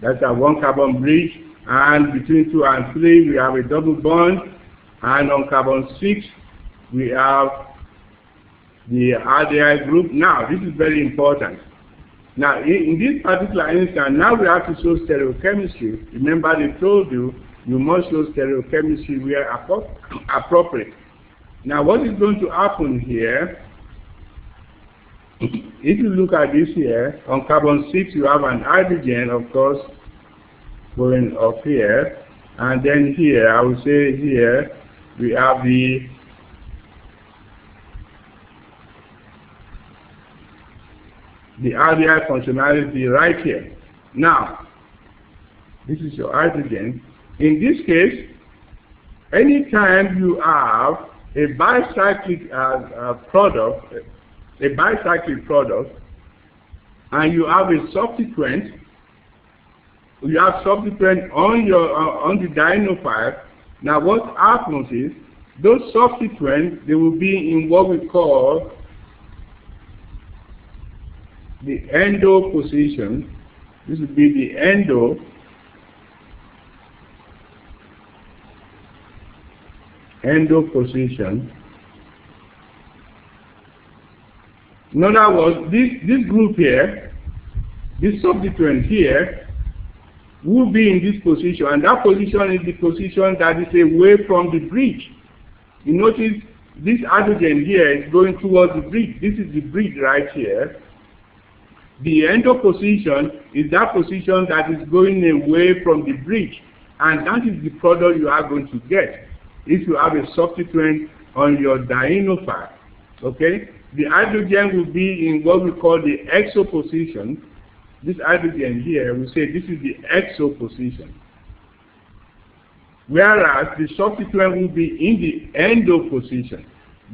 That's a one carbon bridge. And between 2 and 3, we have a double bond. And on carbon 6, we have the aldehyde group. Now, this is very important. Now, in this particular instance, now we have to show stereochemistry. Remember, they told you, you must show stereochemistry where appropriate. Now, what is going to happen here, if you look at this here, on carbon 6, you have an hydrogen, of course, going up here. And then here, I would say here, we have the aldehyde functionality right here. Now, this is your hydrogen. In this case, anytime you have a bicyclic product, and you have a substituent, on the dienophile. Now what happens is, those substituents, they will be in what we call the endo position. This will be the endo position. In other words, this group here, this substituent here, will be in this position, and that position is the position that is away from the bridge. You notice this hydrogen here is going towards the bridge. This is the bridge right here. The endo position is that position that is going away from the bridge, and that is the product you are going to get if you have a substituent on your dienophile. Okay? The hydrogen will be in what we call the exo position. This hydrogen here, we say this is the exo position. Whereas the substituent will be in the endo position.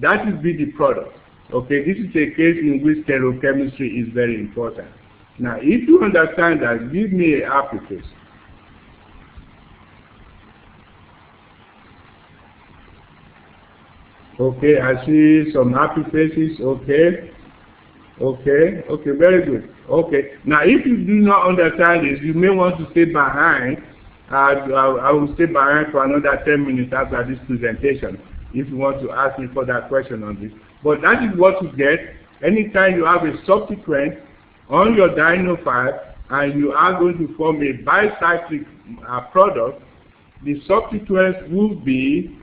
That will be the product. Okay, this is a case in which stereochemistry is very important. Now, if you understand that, give me a happy face. Okay, I see some happy faces. Okay. Okay, very good. Okay, now if you do not understand this, you may want to stay behind. I will stay behind for another 10 minutes after this presentation if you want to ask me for that question on this. But that is what you get anytime you have a substituent on your dienophile and you are going to form a bicyclic product. The substituents will be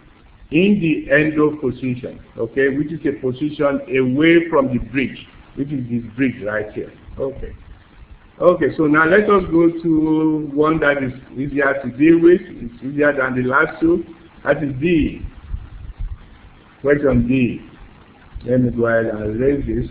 in the endo position, okay, which is a position away from the bridge, which is this bridge right here. Okay. Okay, so now let us go to one that is easier to deal with. It's easier than the last two. That is D. Question D. Let me go ahead and erase this.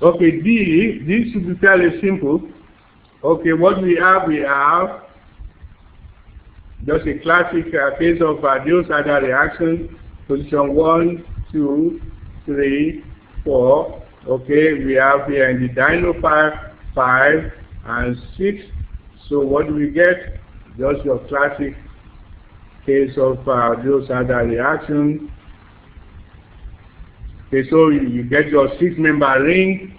Okay, D, this should be fairly simple. Okay, what we have just a classic case of Diels-Alder reaction, position 1, 2, 3, 4. Okay, we have here in the dienophile 5 and 6. So what do we get? Just your classic case of Diels-Alder reaction. Okay, so you get your 6-member ring,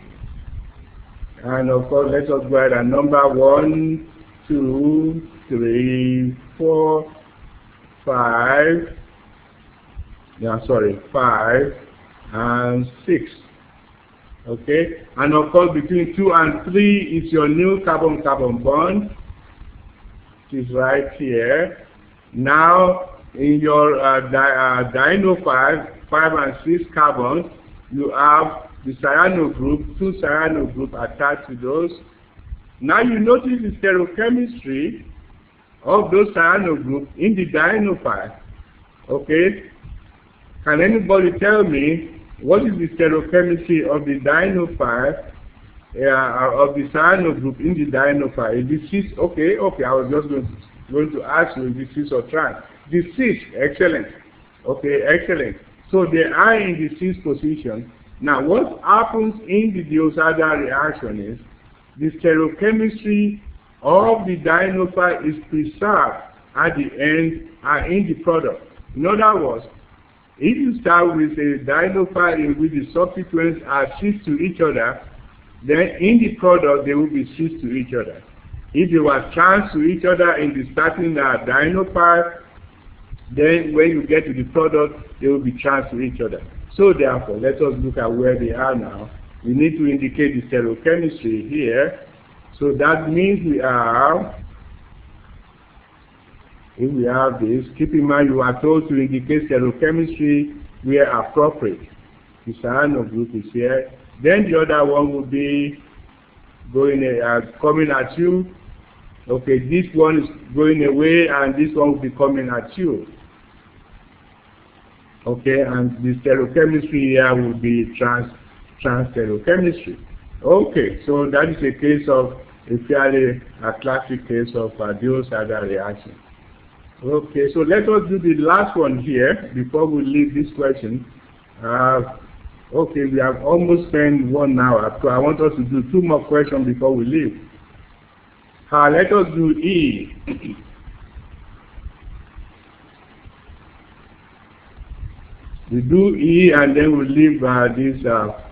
and of course let us go ahead and number 1, 2, 3, 4, 5. Yeah, sorry, 5 and 6. Okay, and of course between 2 and 3 is your new carbon-carbon bond. It is right here. Now in your dienophile 5 and 6 carbons, you have the cyano group, 2 cyano group attached to those. Now you notice the stereochemistry of those cyano groups in the dienophile. Okay? Can anybody tell me what is the stereochemistry of the dienophile, of the cyano group in the dienophile? Is it cis? Okay, I was just going to ask you, is it cis or trans? The cis, excellent. Okay, excellent. So they are in the cis position. Now what happens in the Diels-Alder reaction is the stereochemistry of the dienophile is preserved at the end and in the product. In other words, if you start with a dienophile in which the substituents are cis to each other, then in the product they will be cis to each other. If they were trans to each other in the starting dienophile, then when you get to the product, they will be trans to each other. So therefore, let us look at where they are now. We need to indicate the stereochemistry here. So that means we have, if we have this, keep in mind you are told to indicate stereochemistry where appropriate. The cyano group is here. Then the other one will be going coming at you. Okay, this one is going away and this one will be coming at you. Okay, and the stereochemistry here will be trans stereochemistry. Okay, so that is a case of a fairly classic case of Diels-Alder reaction. Okay, so let us do the last one here before we leave this question. Okay, we have almost spent 1 hour, so I want us to do 2 more questions before we leave. Let us do E. We do E and then we leave this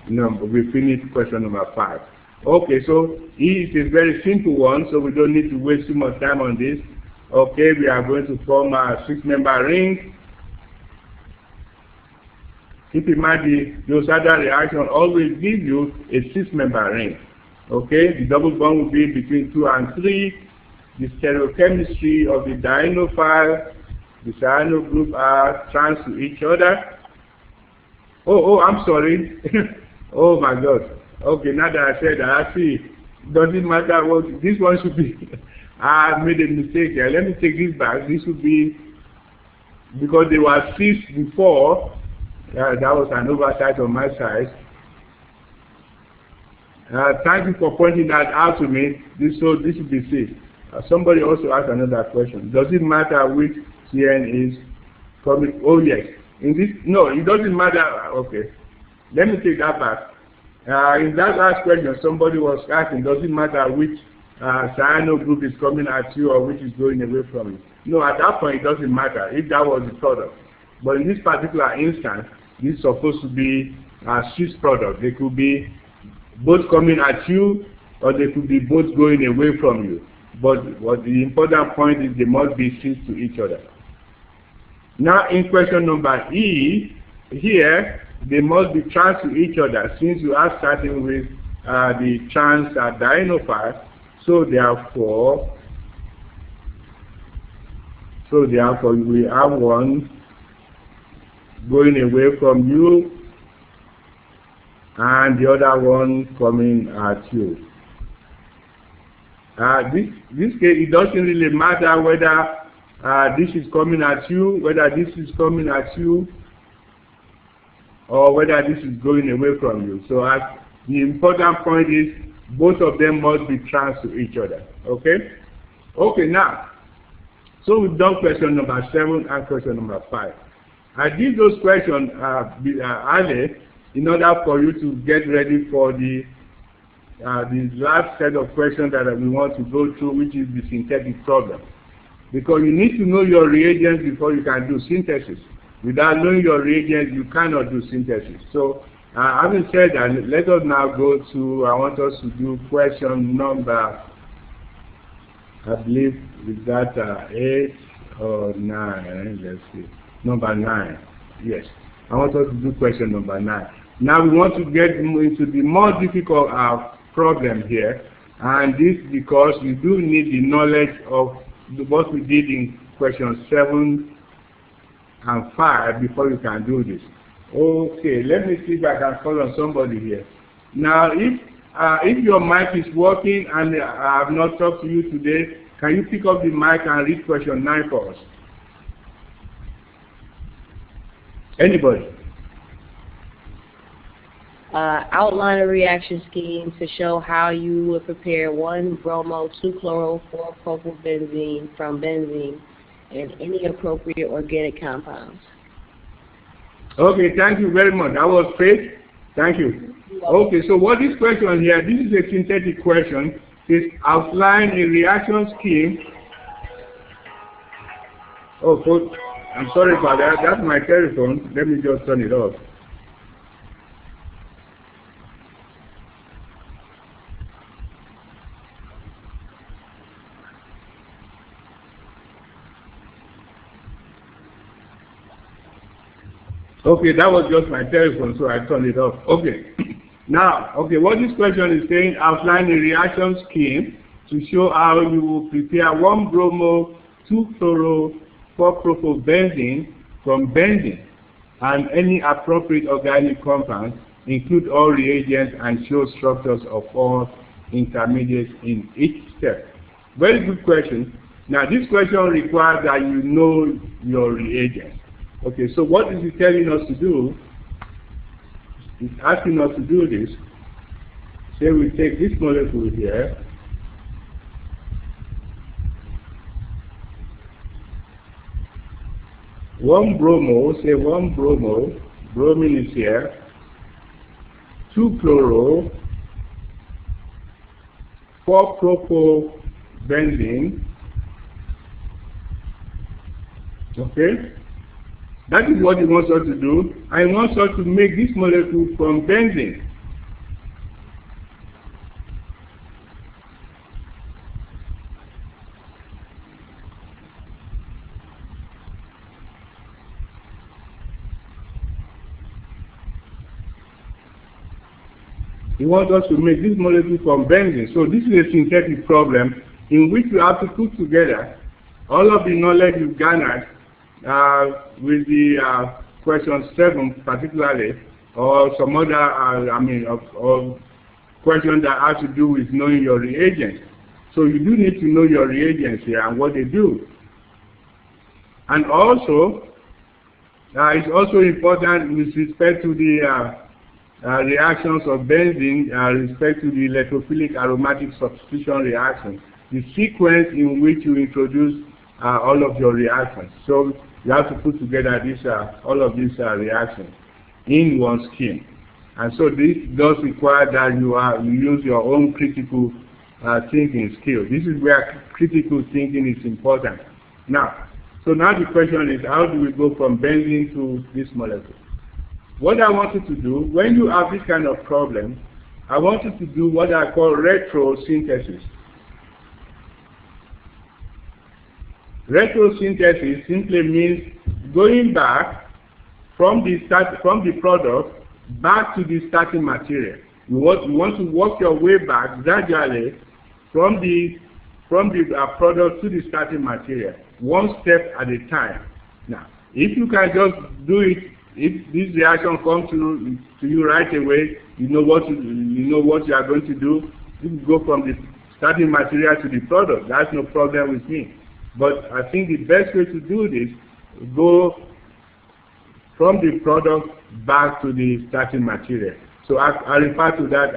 number. We finish question number 5. Okay, so E is a very simple one, so we don't need to waste too much time on this. Okay, we are going to form a 6-member ring. Keep in mind the Diels-Alder reaction always gives you a 6-member ring. Okay, the double bond will be between 2 and 3. The stereochemistry of the dienophile, the cyano group are trans to each other. Oh, I'm sorry. Oh my God. Okay, now that I said that, I see. Doesn't matter what this one should be. I made a mistake here. Let me take this back. This would be because they were cis before. That was an oversight on my side. Thank you for pointing that out to me. This should be cis. Somebody also asked another question. Does it matter which CN is coming? Oh yes. In this, no, it doesn't matter. Okay, let me take that back. In that last question, somebody was asking, does it matter which cyano group is coming at you or which is going away from you? No, at that point it doesn't matter if that was the product. But in this particular instance, this is supposed to be a cis product. They could be both coming at you or they could be both going away from you. But what the important point is they must be cis to each other. Now in question number E, here they must be trans to each other since you are starting with the trans dienophile. So therefore we have one going away from you and the other one coming at you. This case, it doesn't really matter whether this is coming at you, whether this is coming at you, or whether this is going away from you. So as the important point is both of them must be trans to each other. Okay? Okay, now, so we've done question number 7 and question number 5. I did those questions early in order for you to get ready for the last set of questions that we want to go through, which is the synthetic problem. Because you need to know your reagents before you can do synthesis. Without knowing your reagents, you cannot do synthesis. So, having said that, let us now go to, I want us to do question number, I believe is that 8 or 9, let's see, number 9, yes. I want us to do question number 9. Now we want to get into the more difficult problem here, and this because you do need the knowledge of what we did in question 7 and 5 before you can do this. Okay, let me see if I can call on somebody here. Now, if your mic is working and I have not talked to you today, can you pick up the mic and read question 9 for us? Anybody? Outline a reaction scheme to show how you would prepare 1-bromo, 2-chloro, 4-propylbenzene from benzene and any appropriate organic compounds. Okay, thank you very much. That was Faith. Thank you. Okay, so what this question here, this is a synthetic question. It's outline a reaction scheme. Oh, folks, I'm sorry about that. That's my telephone. Let me just turn it off. Okay, that was just my telephone, so I turned it off. Okay. Now, okay, what this question is saying, outline a reaction scheme to show how you will prepare 1-bromo, 2-chloro, 4-propylbenzene from benzene and any appropriate organic compounds, include all reagents and show structures of all intermediates in each step. Very good question. Now, this question requires that you know your reagents. Okay, so what is it telling us to do? It's asking us to do this. Say we take this molecule here. One bromo, say 1-bromo, bromine is here. 2-chloro, 4-propylbenzene. Okay? That is what he wants us to do. And he wants us to make this molecule from benzene. He wants us to make this molecule from benzene. So this is a synthetic problem in which you have to put together all of the knowledge you've garnered with the question 7 particularly, or some other, of questions that have to do with knowing your reagents. So you do need to know your reagents here and what they do. And also, it's also important with respect to the reactions of benzene, respect to the electrophilic aromatic substitution reaction, the sequence in which you introduce all of your reactions. So you have to put together this, all of these reactions in one scheme. And so this does require that you use your own critical thinking skill. This is where critical thinking is important. Now, so now the question is, how do we go from benzene to this molecule? What I want you to do, when you have this kind of problem, I want you to do what I call retrosynthesis. Retrosynthesis simply means going back from the product back to the starting material. You want to work your way back gradually from the product to the starting material, one step at a time. Now, if you can just do it, if this reaction comes to you right away, you know what you are going to do. You can go from the starting material to the product. That's no problem with me. But I think the best way to do this, go from the product back to the starting material. So I refer to that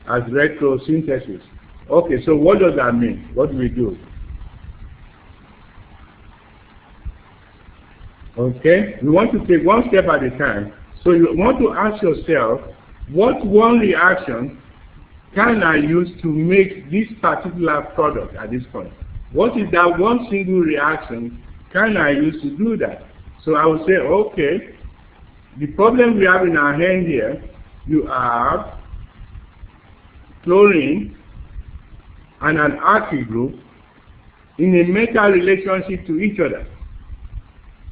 as retrosynthesis. Okay, so what does that mean? What do we do? Okay, we want to take one step at a time. So you want to ask yourself, what one reaction can I use to make this particular product at this point? What is that one single reaction can I use to do that? So I will say, okay, the problem we have in our hand here, you have chlorine and an alkyl group in a metal relationship to each other.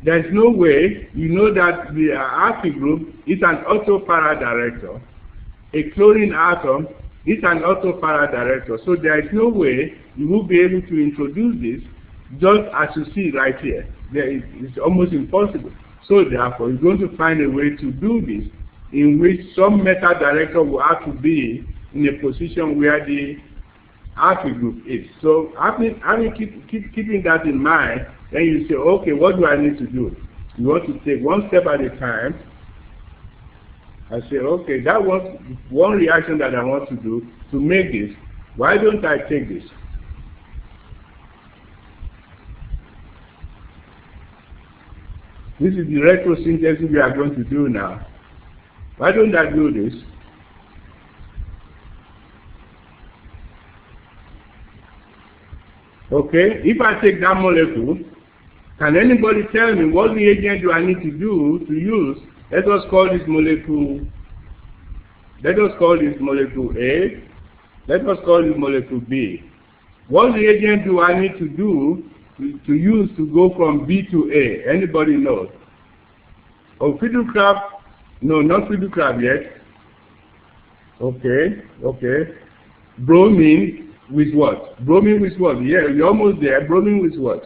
There's no way you know that the alkyl group is an auto-para director. A chlorine atom is an auto-para director. So there is no way you will be able to introduce this just as you see right here. It's almost impossible. So therefore, you're going to find a way to do this in which some metal director will have to be in a position where the alkyl group is. So keeping that in mind, then you say, okay, what do I need to do? You want to take one step at a time. I say, okay, that was one reaction that I want to do to make this. Why don't I take this? This is the retrosynthesis we are going to do now. Why don't I do this? Okay, if I take that molecule, can anybody tell me what reagent do I need to do to use? Let us call this molecule A. Let us call this molecule B. What reagent do I need to do to use to go from B to A? Anybody knows? Oh, fiddle crab? No, not fiddle crab yet. Okay. Bromine with what? Bromine with what? Yeah, you're almost there. Bromine with what?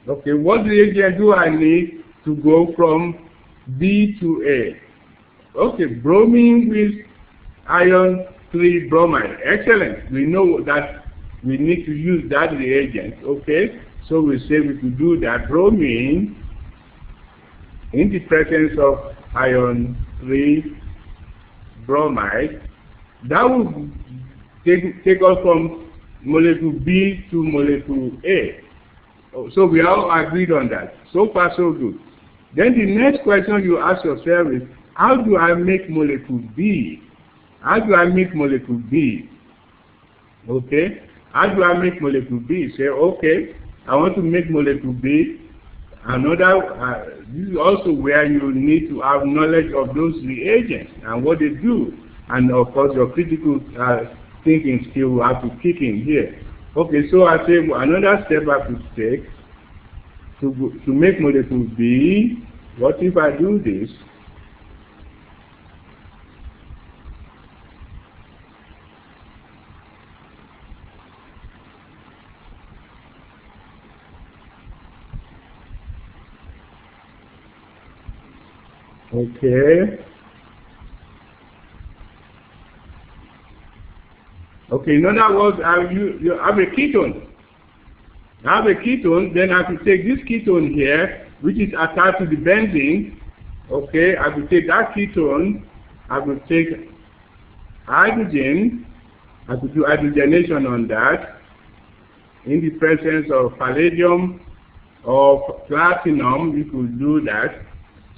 Okay, what reagent do I need to go from B to A? Okay, bromine with iron 3 bromide. Excellent. We know that we need to use that reagent. Okay, so we say we could do that. Bromine in the presence of iron 3 bromide. That will take us from molecule B to molecule A. So we all agreed on that. So far, so good. Then the next question you ask yourself is, how do I make molecule B? How do I make molecule B? Okay? How do I make molecule B? Say, okay, I want to make molecule B. This is also where you need to have knowledge of those reagents and what they do. And of course, your critical thinking skill will have to kick in here. Okay, so I say another step I could take to make molecule B. What if I do this? Okay. Okay, in other words, you have a ketone. I have a ketone, then I could take this ketone here, which is attached to the benzene. Okay, I could take that ketone, I could take hydrogen, I could do hydrogenation on that in the presence of palladium or platinum. You could do that.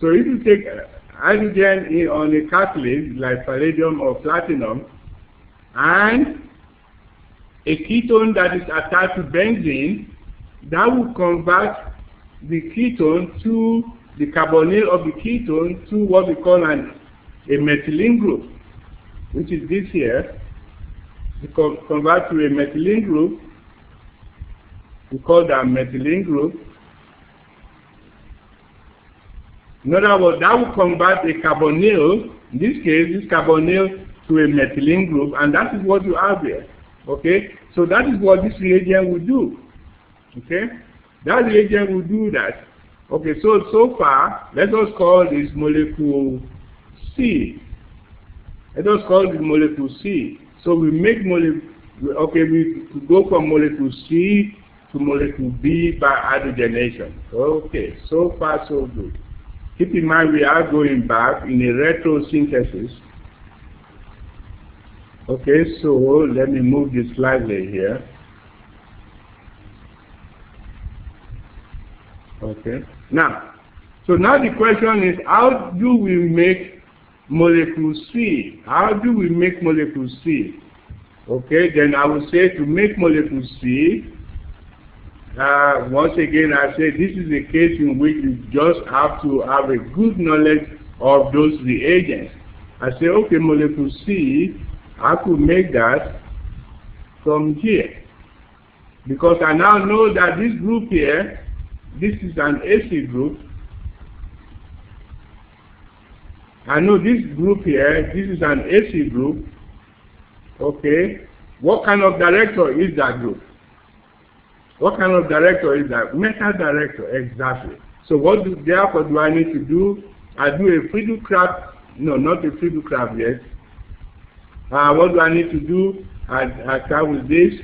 So if you take hydrogen on a catalyst like palladium or platinum, and a ketone that is attached to benzene, that will convert the ketone to the carbonyl of the ketone to what we call a methylene group, which is this here. We convert to a methylene group. We call that methylene group. In other words, that will convert a carbonyl, in this case, this carbonyl, to a methylene group, and that is what you have there. Okay, so that is what this reagent will do. Okay, that reagent will do that. Okay, so far, let us call this molecule C. Let us call this molecule C. So we make molecule. Okay, we go from molecule C to molecule B by hydrogenation. Okay, so far so good. Keep in mind we are going back in a retrosynthesis. Okay, so let me move this slightly here. Okay, now the question is, how do we make molecule C? How do we make molecule C? Okay, then I will say to make molecule C, once again I say this is a case in which you just have to have a good knowledge of those reagents. I say, okay, molecule C, I could make that from here. Because I now know that this group here, this is an AC group. I know this group here, this is an AC group. Okay. What kind of director is that group? What kind of director is that? Metal director, exactly. So therefore do I need to do? I do a Friedel-Crafts, no, not a Friedel-Crafts yet. What do I need to do? I start with this.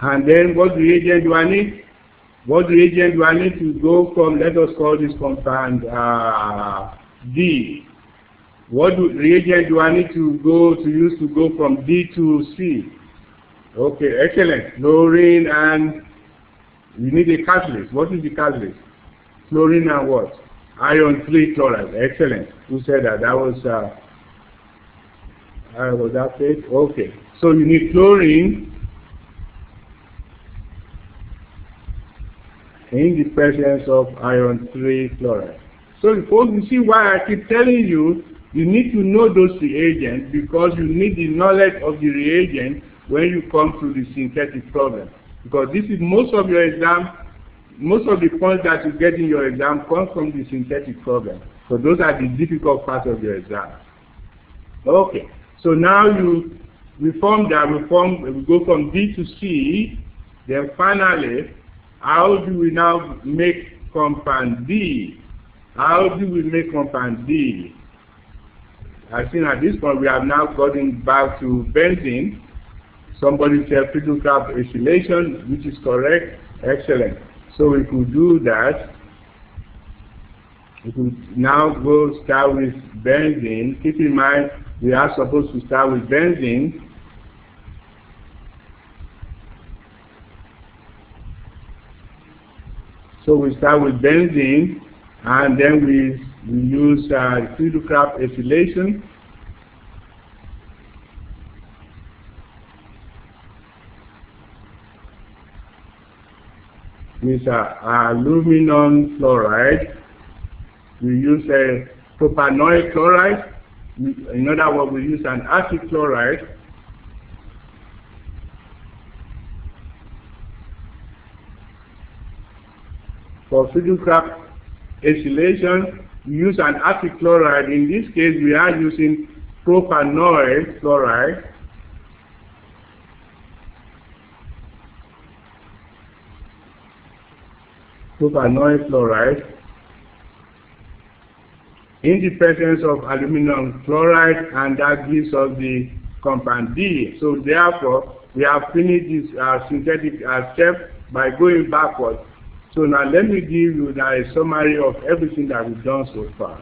And then what reagent do I need? What reagent do I need to go from? Let us call this compound D. What reagent do I need to use to go from D to C? Okay, excellent. Chlorine, and you need a catalyst. What is the catalyst? Chlorine and what? Iron 3 chloride. Excellent. Who said that? That was that it? Okay. So you need chlorine in the presence of iron 3 chloride. So folks, you see why I keep telling you, you need to know those reagents, because you need the knowledge of the reagent when you come to the synthetic problem. Because this is most of your exam, most of the points that you get in your exam come from the synthetic problem. So those are the difficult parts of your exam. Okay, so now we go from D to C, then finally, how do we now make compound D? How do we make compound D? I think at this point we have now gotten back to benzene. Somebody said Friedel-Crafts acylation, which is correct. Excellent. So we could do that. We could now go start with benzene. Keep in mind we are supposed to start with benzene. So we start with benzene, and then we use Friedel-Crafts acylation. With aluminum fluoride. We use propanoic chloride. In other words, we use an acid chloride. For Friedel-Crafts acylation, we use an acid chloride. In this case, we are using propanoic chloride. Propanoic chloride in the presence of aluminum chloride, and that gives us the compound D. So therefore, we have finished this synthetic step by going backwards. So now let me give you now a summary of everything that we've done so far.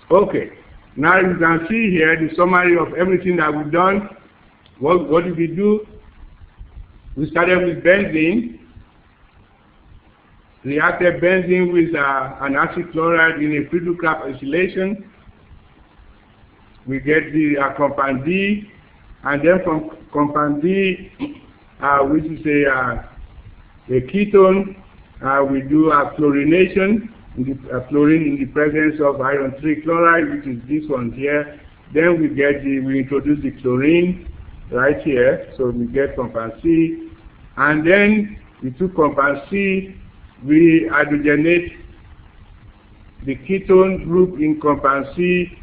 Okay, now you can see here the summary of everything that we've done. What did we do? We started with benzene, reacted benzene with an acid chloride in a Friedel-Crafts acylation. We get the compound D, and then from compound D, which is a ketone, we do a chlorination, chlorine in the presence of iron 3 chloride, which is this one here. Then we introduce the chlorine right here, so we get compound C, and then we took compound C, we hydrogenate the ketone group in compound C,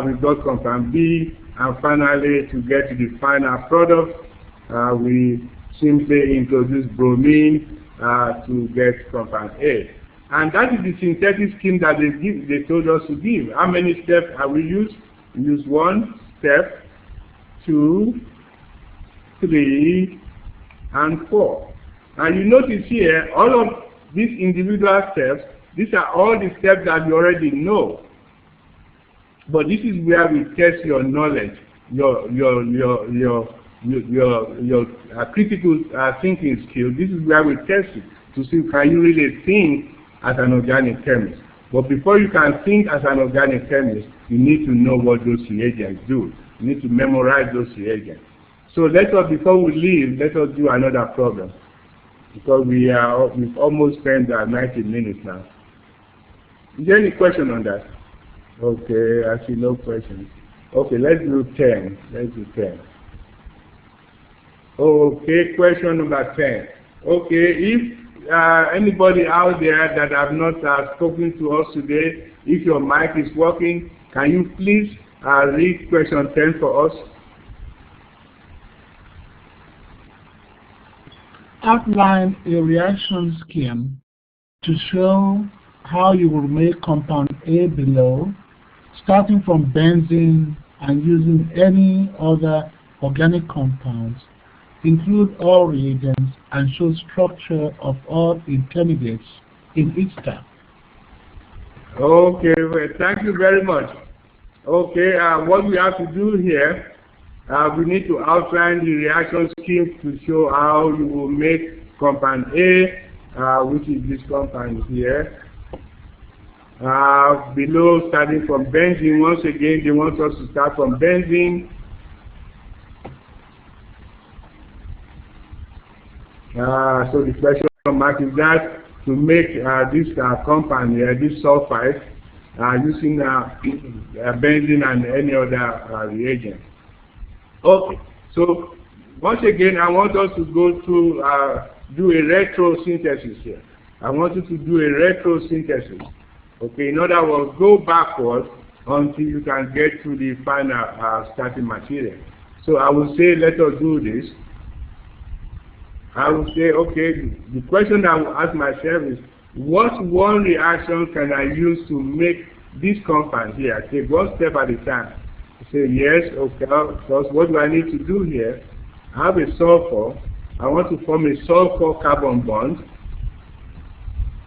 we got compound B, And finally, to get to the final product, we simply introduce bromine to get compound A. And that is the synthetic scheme that they told us to give. How many steps have we used? We use 1 step, 2, 3, and 4. And you notice here, all of these individual steps, these are all the steps that you already know. But this is where we test your knowledge, your critical thinking skill. This is where we test it to see can you really think as an organic chemist. But before you can think as an organic chemist, you need to know what those reagents do. You need to memorize those reagents. So before we leave, let us do another problem, because we've almost spent 90 minutes now. Is there any question on that? Okay, I see no questions. Okay, let's do 10. Let's do 10. Okay, question number 10. Okay, if anybody out there that have not spoken to us today, if your mic is working, can you please read question 10 for us? Outline a reaction scheme to show how you will make compound A below, starting from benzene and using any other organic compounds. Include all reagents and show structure of all intermediates in each step. Okay, well, thank you very much. Okay, what we have to do here, we need to outline the reaction scheme to show how you will make compound A, which is this compound here. Below, starting from benzene, once again, they want us to start from benzene. So the question mark is that to make this compound here, this sulfide, using benzene and any other reagent. Okay, so once again, I want us to go to do a retrosynthesis here. I want you to do a retrosynthesis. Okay, in other words, go backwards until you can get to the final starting material. So I will say, let us do this. I will say, okay, the question I will ask myself is, what one reaction can I use to make this compound here? I take one step at a time. I say, yes, okay, because what do I need to do here? I have a sulfur. I want to form a sulfur carbon bond.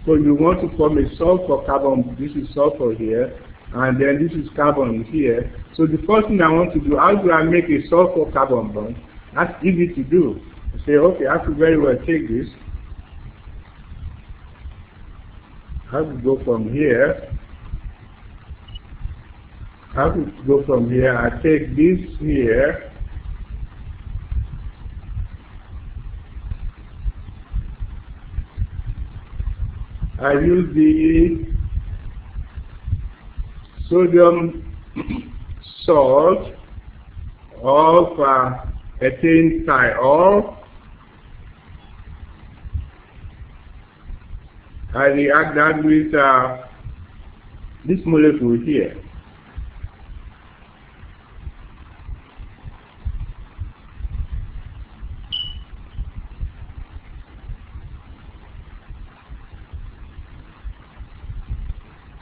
So you want to form a sulfur carbon, this is sulfur here, and then this is carbon here. So the first thing I want to do, how do I make a sulfur carbon bond? That's easy to do. I say, okay, I have to very well take this. I have to go from here. I have to go from here. I take this here. I use the sodium salt of ethane thiol. I react that with this molecule here.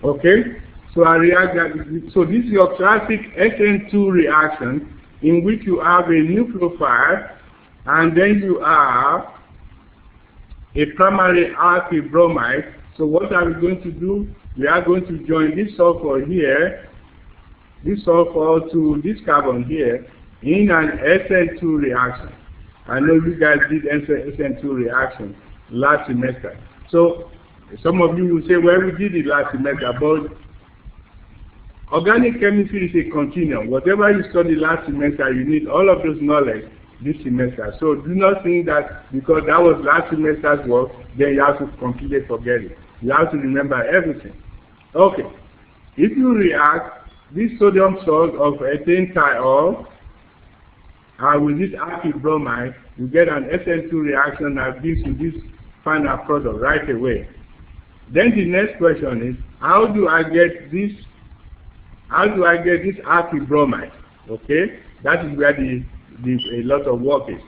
Okay, so I react that. So this is your classic SN2 reaction, in which you have a nucleophile, and then you have a primary alkyl bromide. So what are we going to do? We are going to join this sulfur here, this sulfur to this carbon here, in an SN2 reaction. I know you guys did SN2 reaction last semester. So some of you will say, well, we did it last semester, but organic chemistry is a continuum. Whatever you studied last semester, you need all of those knowledge this semester. So do not think that because that was last semester's work, then you have to completely forget it. You have to remember everything. Okay. If you react this sodium salt of ethane thiol with this alkyl bromide, you get an SN2 reaction that gives you this final product right away. Then the next question is, how do I get this alkyl bromide? Okay, that is where a lot of work is.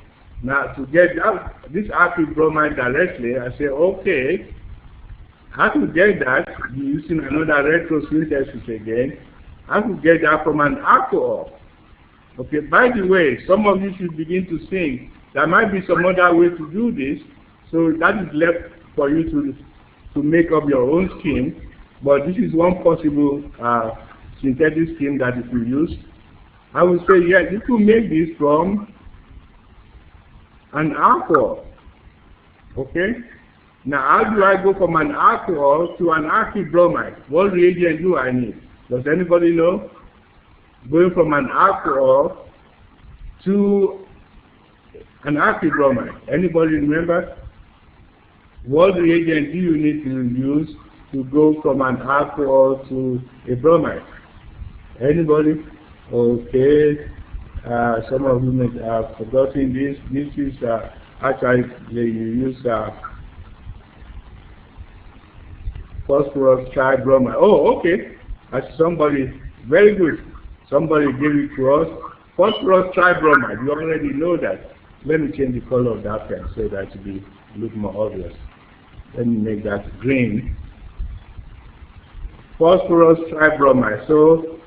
Now to get this active bromide directly, I say, okay, how to get that using another retrosynthesis again? How to get that from an alcohol? Okay, by the way, some of you should begin to think there might be some other way to do this, so that is left for you to make up your own scheme, but this is one possible synthetic scheme that if you use. I would say, yes, you could make this from an alcohol. Okay? Now, how do I go from an alcohol to an active bromide? What reagent do I need? Does anybody know? Going from an alcohol to an active bromide. Anybody remember? What reagent do you need to use to go from an alcohol to a bromide? Anybody? Okay. Some of you may have forgotten this. This is actually you use phosphorus tribromide. Oh, okay. That's somebody, very good. Somebody gave it to us. Phosphorus tribromide. You already know that. Let me change the color of that pen so that it will look more obvious. Let me make that green. Phosphorus tribromide. So,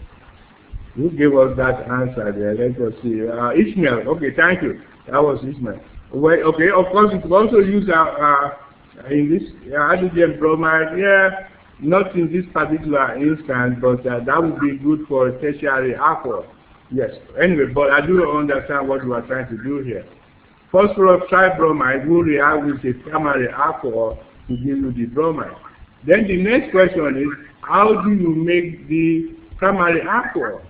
who gave us that answer there? Let us see. Ishmael. Okay, thank you. That was Ishmael. Well, okay, of course, it could also use in this hydrogen bromide. Yeah, not in this particular instance, but that would be good for tertiary alcohol. Yes. Anyway, but I do understand what you are trying to do here. Phosphorus tribromide will react with a primary alcohol to give you the bromide. Then the next question is, how do you make the primary alcohol?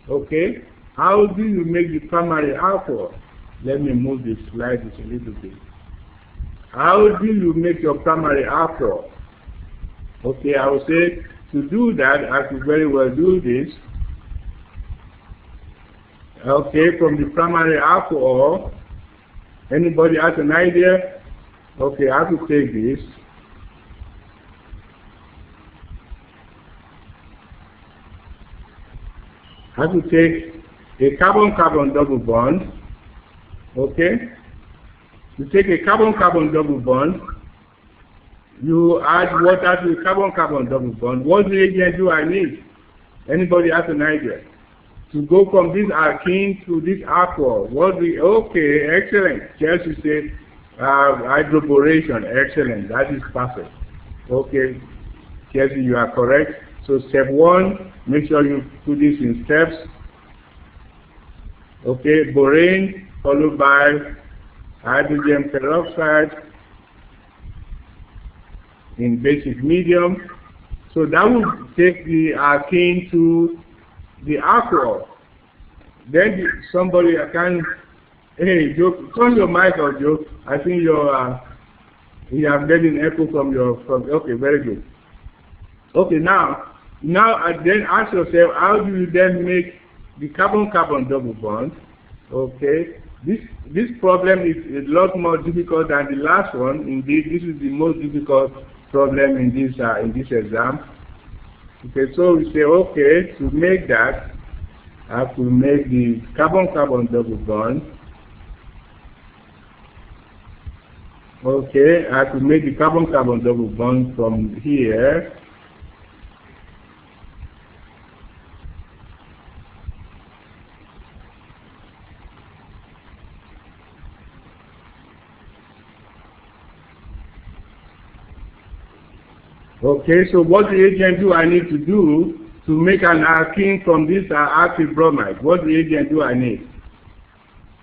Okay, how do you make the primary alcohol? Let me move this slide a little bit. How do you make your primary alcohol? Okay, I will say to do that, I could very well do this. Okay, from the primary alcohol, anybody has an idea? Okay, I could take this. I could take a carbon-carbon double bond. Okay? You take a carbon-carbon double bond. You add water to the carbon-carbon double bond. What reagent do I need? Anybody has an idea? To go from this alkene to this alcohol. Okay, excellent. Chelsea said hydroboration. Excellent. That is perfect. Okay, Chelsea, you are correct. So step 1, make sure you put this in steps. Okay, borane followed by hydrogen peroxide in basic medium. So that will take the alkene to the alcohol. Then somebody hey, Joe, turn your mic on, Joe. I think you are getting echo from okay, very good. Okay, now then ask yourself, how do you then make the carbon-carbon double bond? Okay, this problem is a lot more difficult than the last one. Indeed, this is the most difficult problem in this exam. Okay, so we say, okay, to make that, I have to make the carbon-carbon double bond. Okay, I have to make the carbon-carbon double bond from here. Okay, so what reagent do I need to do to make an alkene from this active bromide? What reagent do I need?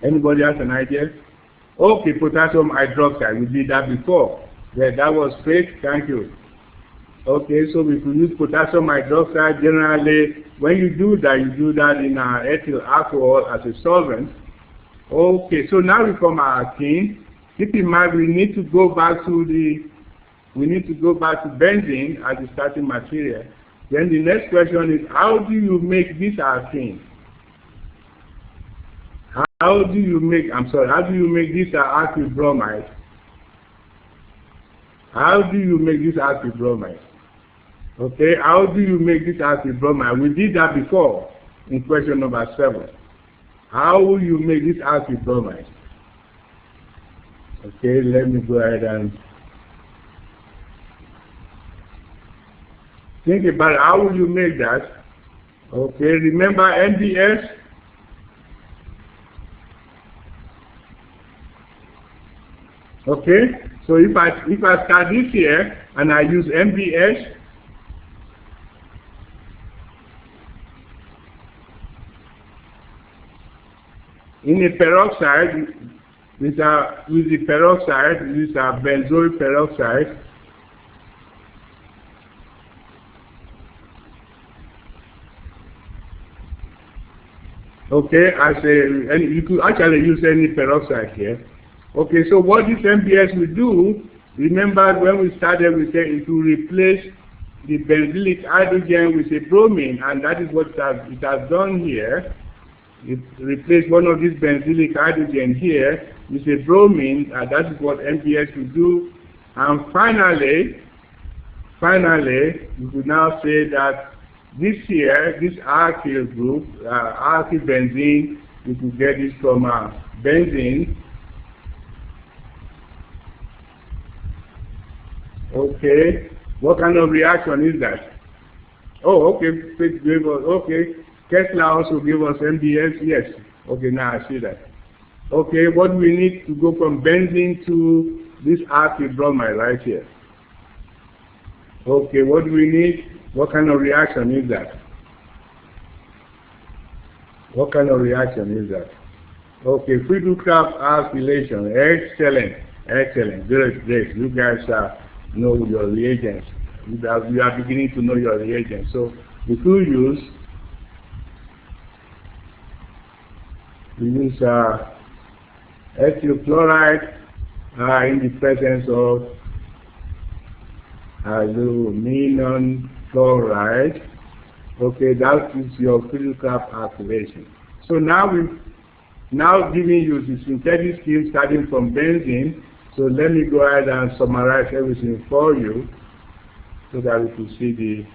Anybody has an idea? Okay, potassium hydroxide. We did that before. Yeah, that was great. Thank you. Okay, so if you use potassium hydroxide, generally, when you do that in ethyl alcohol as a solvent. Okay, so now we form our alkene. Keep in mind, we need to go back to benzene as the starting material. Then the next question is, how do you make this alkene? How do you make this active bromide? How do you make this active bromide? Okay, how do you make this active bromide? We did that before. in question number 7. How will you make this alkyl bromide? Okay, let me go ahead and think about how will you make that. Okay, remember NBS? Okay, so if I start this here and I use MBS, in a peroxide, with the peroxide, this is benzoyl peroxide. Okay, you could actually use any peroxide here. Okay, so what this MBS will do, remember when we started, we said it will replace the benzylic hydrogen with a bromine, and that is what it has done here. It replaced one of these benzylic hydrogen here with a bromine, and that is what MBS will do. And finally, we could now say that this here, this alkyl group, alkyl benzene, we could get this from benzene. Okay, what kind of reaction is that? Oh, okay, okay. Kessler also gave us MBS, yes. Okay, now I see that. Okay, what do we need to go from benzene to this alkyl bromide right here? Okay, what do we need? What kind of reaction is that? What kind of reaction is that? Okay, Friedel-Crafts alkylation, excellent, great. You guys know your reagents. You are beginning to know your reagents. So we could use ethyl chloride in the presence of aluminum chloride. Okay, that is your Friedel-Crafts alkylation. So now we've giving you the synthetic scheme starting from benzene. So let me go ahead and summarize everything for you so that we can see the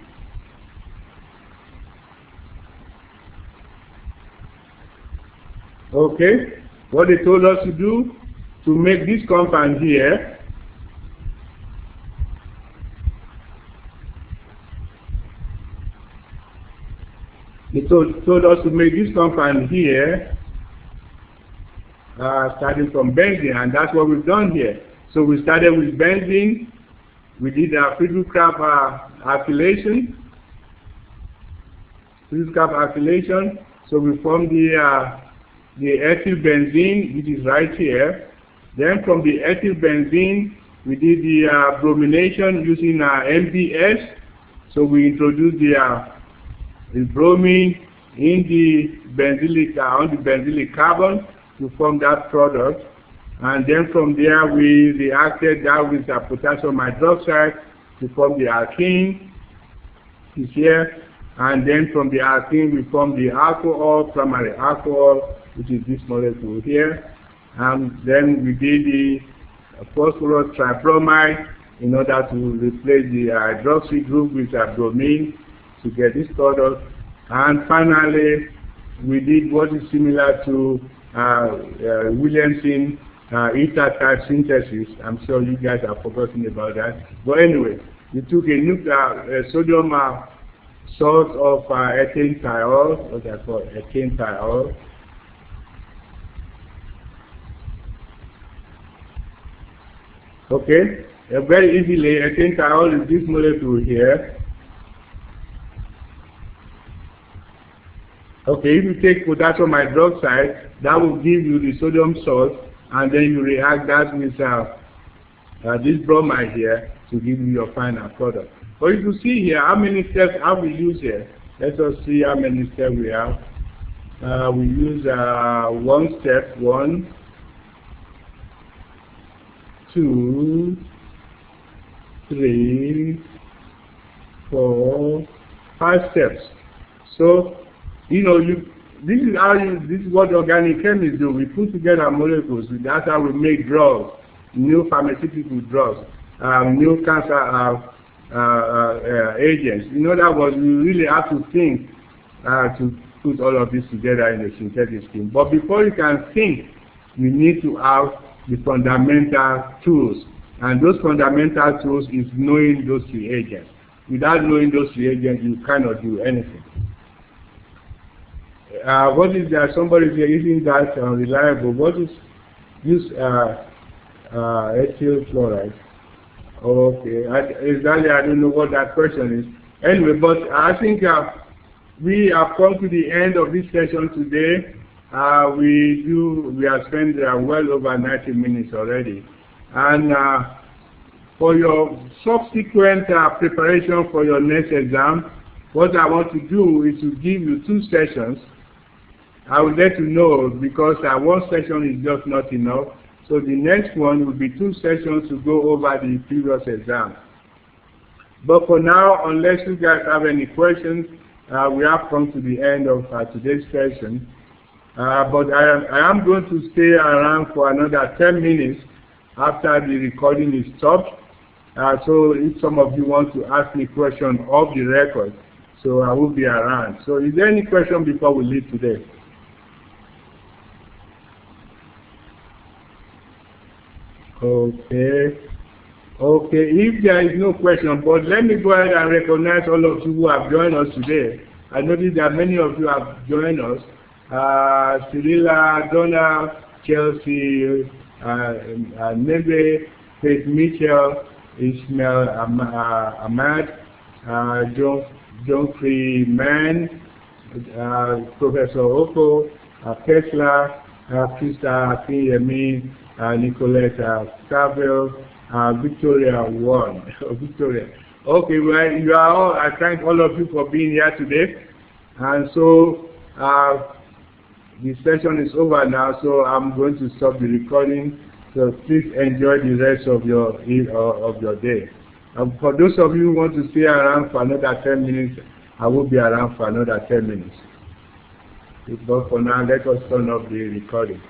okay, what they told us to do to make this compound here. They told us to make this compound here, starting from benzene, and that's what we've done here. So we started with benzene, we did our Friedel-Crafts alkylation. So we formed the ethyl benzene, which is right here. Then from the ethyl benzene, we did the bromination using MBS. So we introduced the bromine in the benzylic on the benzylic carbon to form that product. And then from there, we reacted that with potassium hydroxide to form the alkene. Is here. And then from the alkene, we form the alcohol, primary alcohol, which is this molecule here. And then we did the phosphorus tribromide in order to replace the hydroxy group with bromine to get this product. And finally, we did what is similar to Williamson ether type synthesis. I'm sure you guys have forgotten about that. But anyway, we took a sodium salt of ethane thiol, what I call ethane thiol. Okay, very easily, ethane thiol is this molecule here. Okay, if you take potassium hydroxide, that will give you the sodium salt, and then you react that with this bromide here to give you your final product. But you can see here how many steps have we used here. Let us see how many steps we have. We use one step, 1, 2, 3, 4, 5 steps. So, you know, this is what organic chemists do. We put together molecules. That's how we make drugs, new pharmaceutical drugs, new cancer agents. In other words, we really have to think put all of this together in a synthetic scheme. But before you can think, you need to have the fundamental tools. And those fundamental tools is knowing those reagents. Without knowing those reagents, you cannot do anything. What is that? Somebody is using that reliable. What is use ethyl chloride? Okay, exactly. I don't know what that question is. Anyway, but I think we have come to the end of this session today. We have spent well over 90 minutes already. And for your subsequent preparation for your next exam, what I want to do is to give you 2 sessions. I will let you know, because 1 session is just not enough. So the next one will be 2 sessions to go over the previous exam. But for now, unless you guys have any questions, we have come to the end of today's session. But I am going to stay around for another 10 minutes after the recording is stopped. So if some of you want to ask me questions off the record, so I will be around. So is there any question before we leave today? Okay. Okay, if there is no question, but let me go ahead and recognize all of you who have joined us today. I noticed that many of you have joined us. Cyrilla, Donna, Chelsea, Nebe, Faith Mitchell, Ismail Ahmad, John Freeman, Professor Oko, Tesla, Krista Akinyemi, Nicolette Saville, Victoria Ward. Victoria. Okay, well, you are all, I thank all of you for being here today. And so the session is over now, so I'm going to stop the recording. So please enjoy the rest of your day. For those of you who want to stay around for another 10 minutes, I will be around for another 10 minutes. But for now, let us turn off the recording.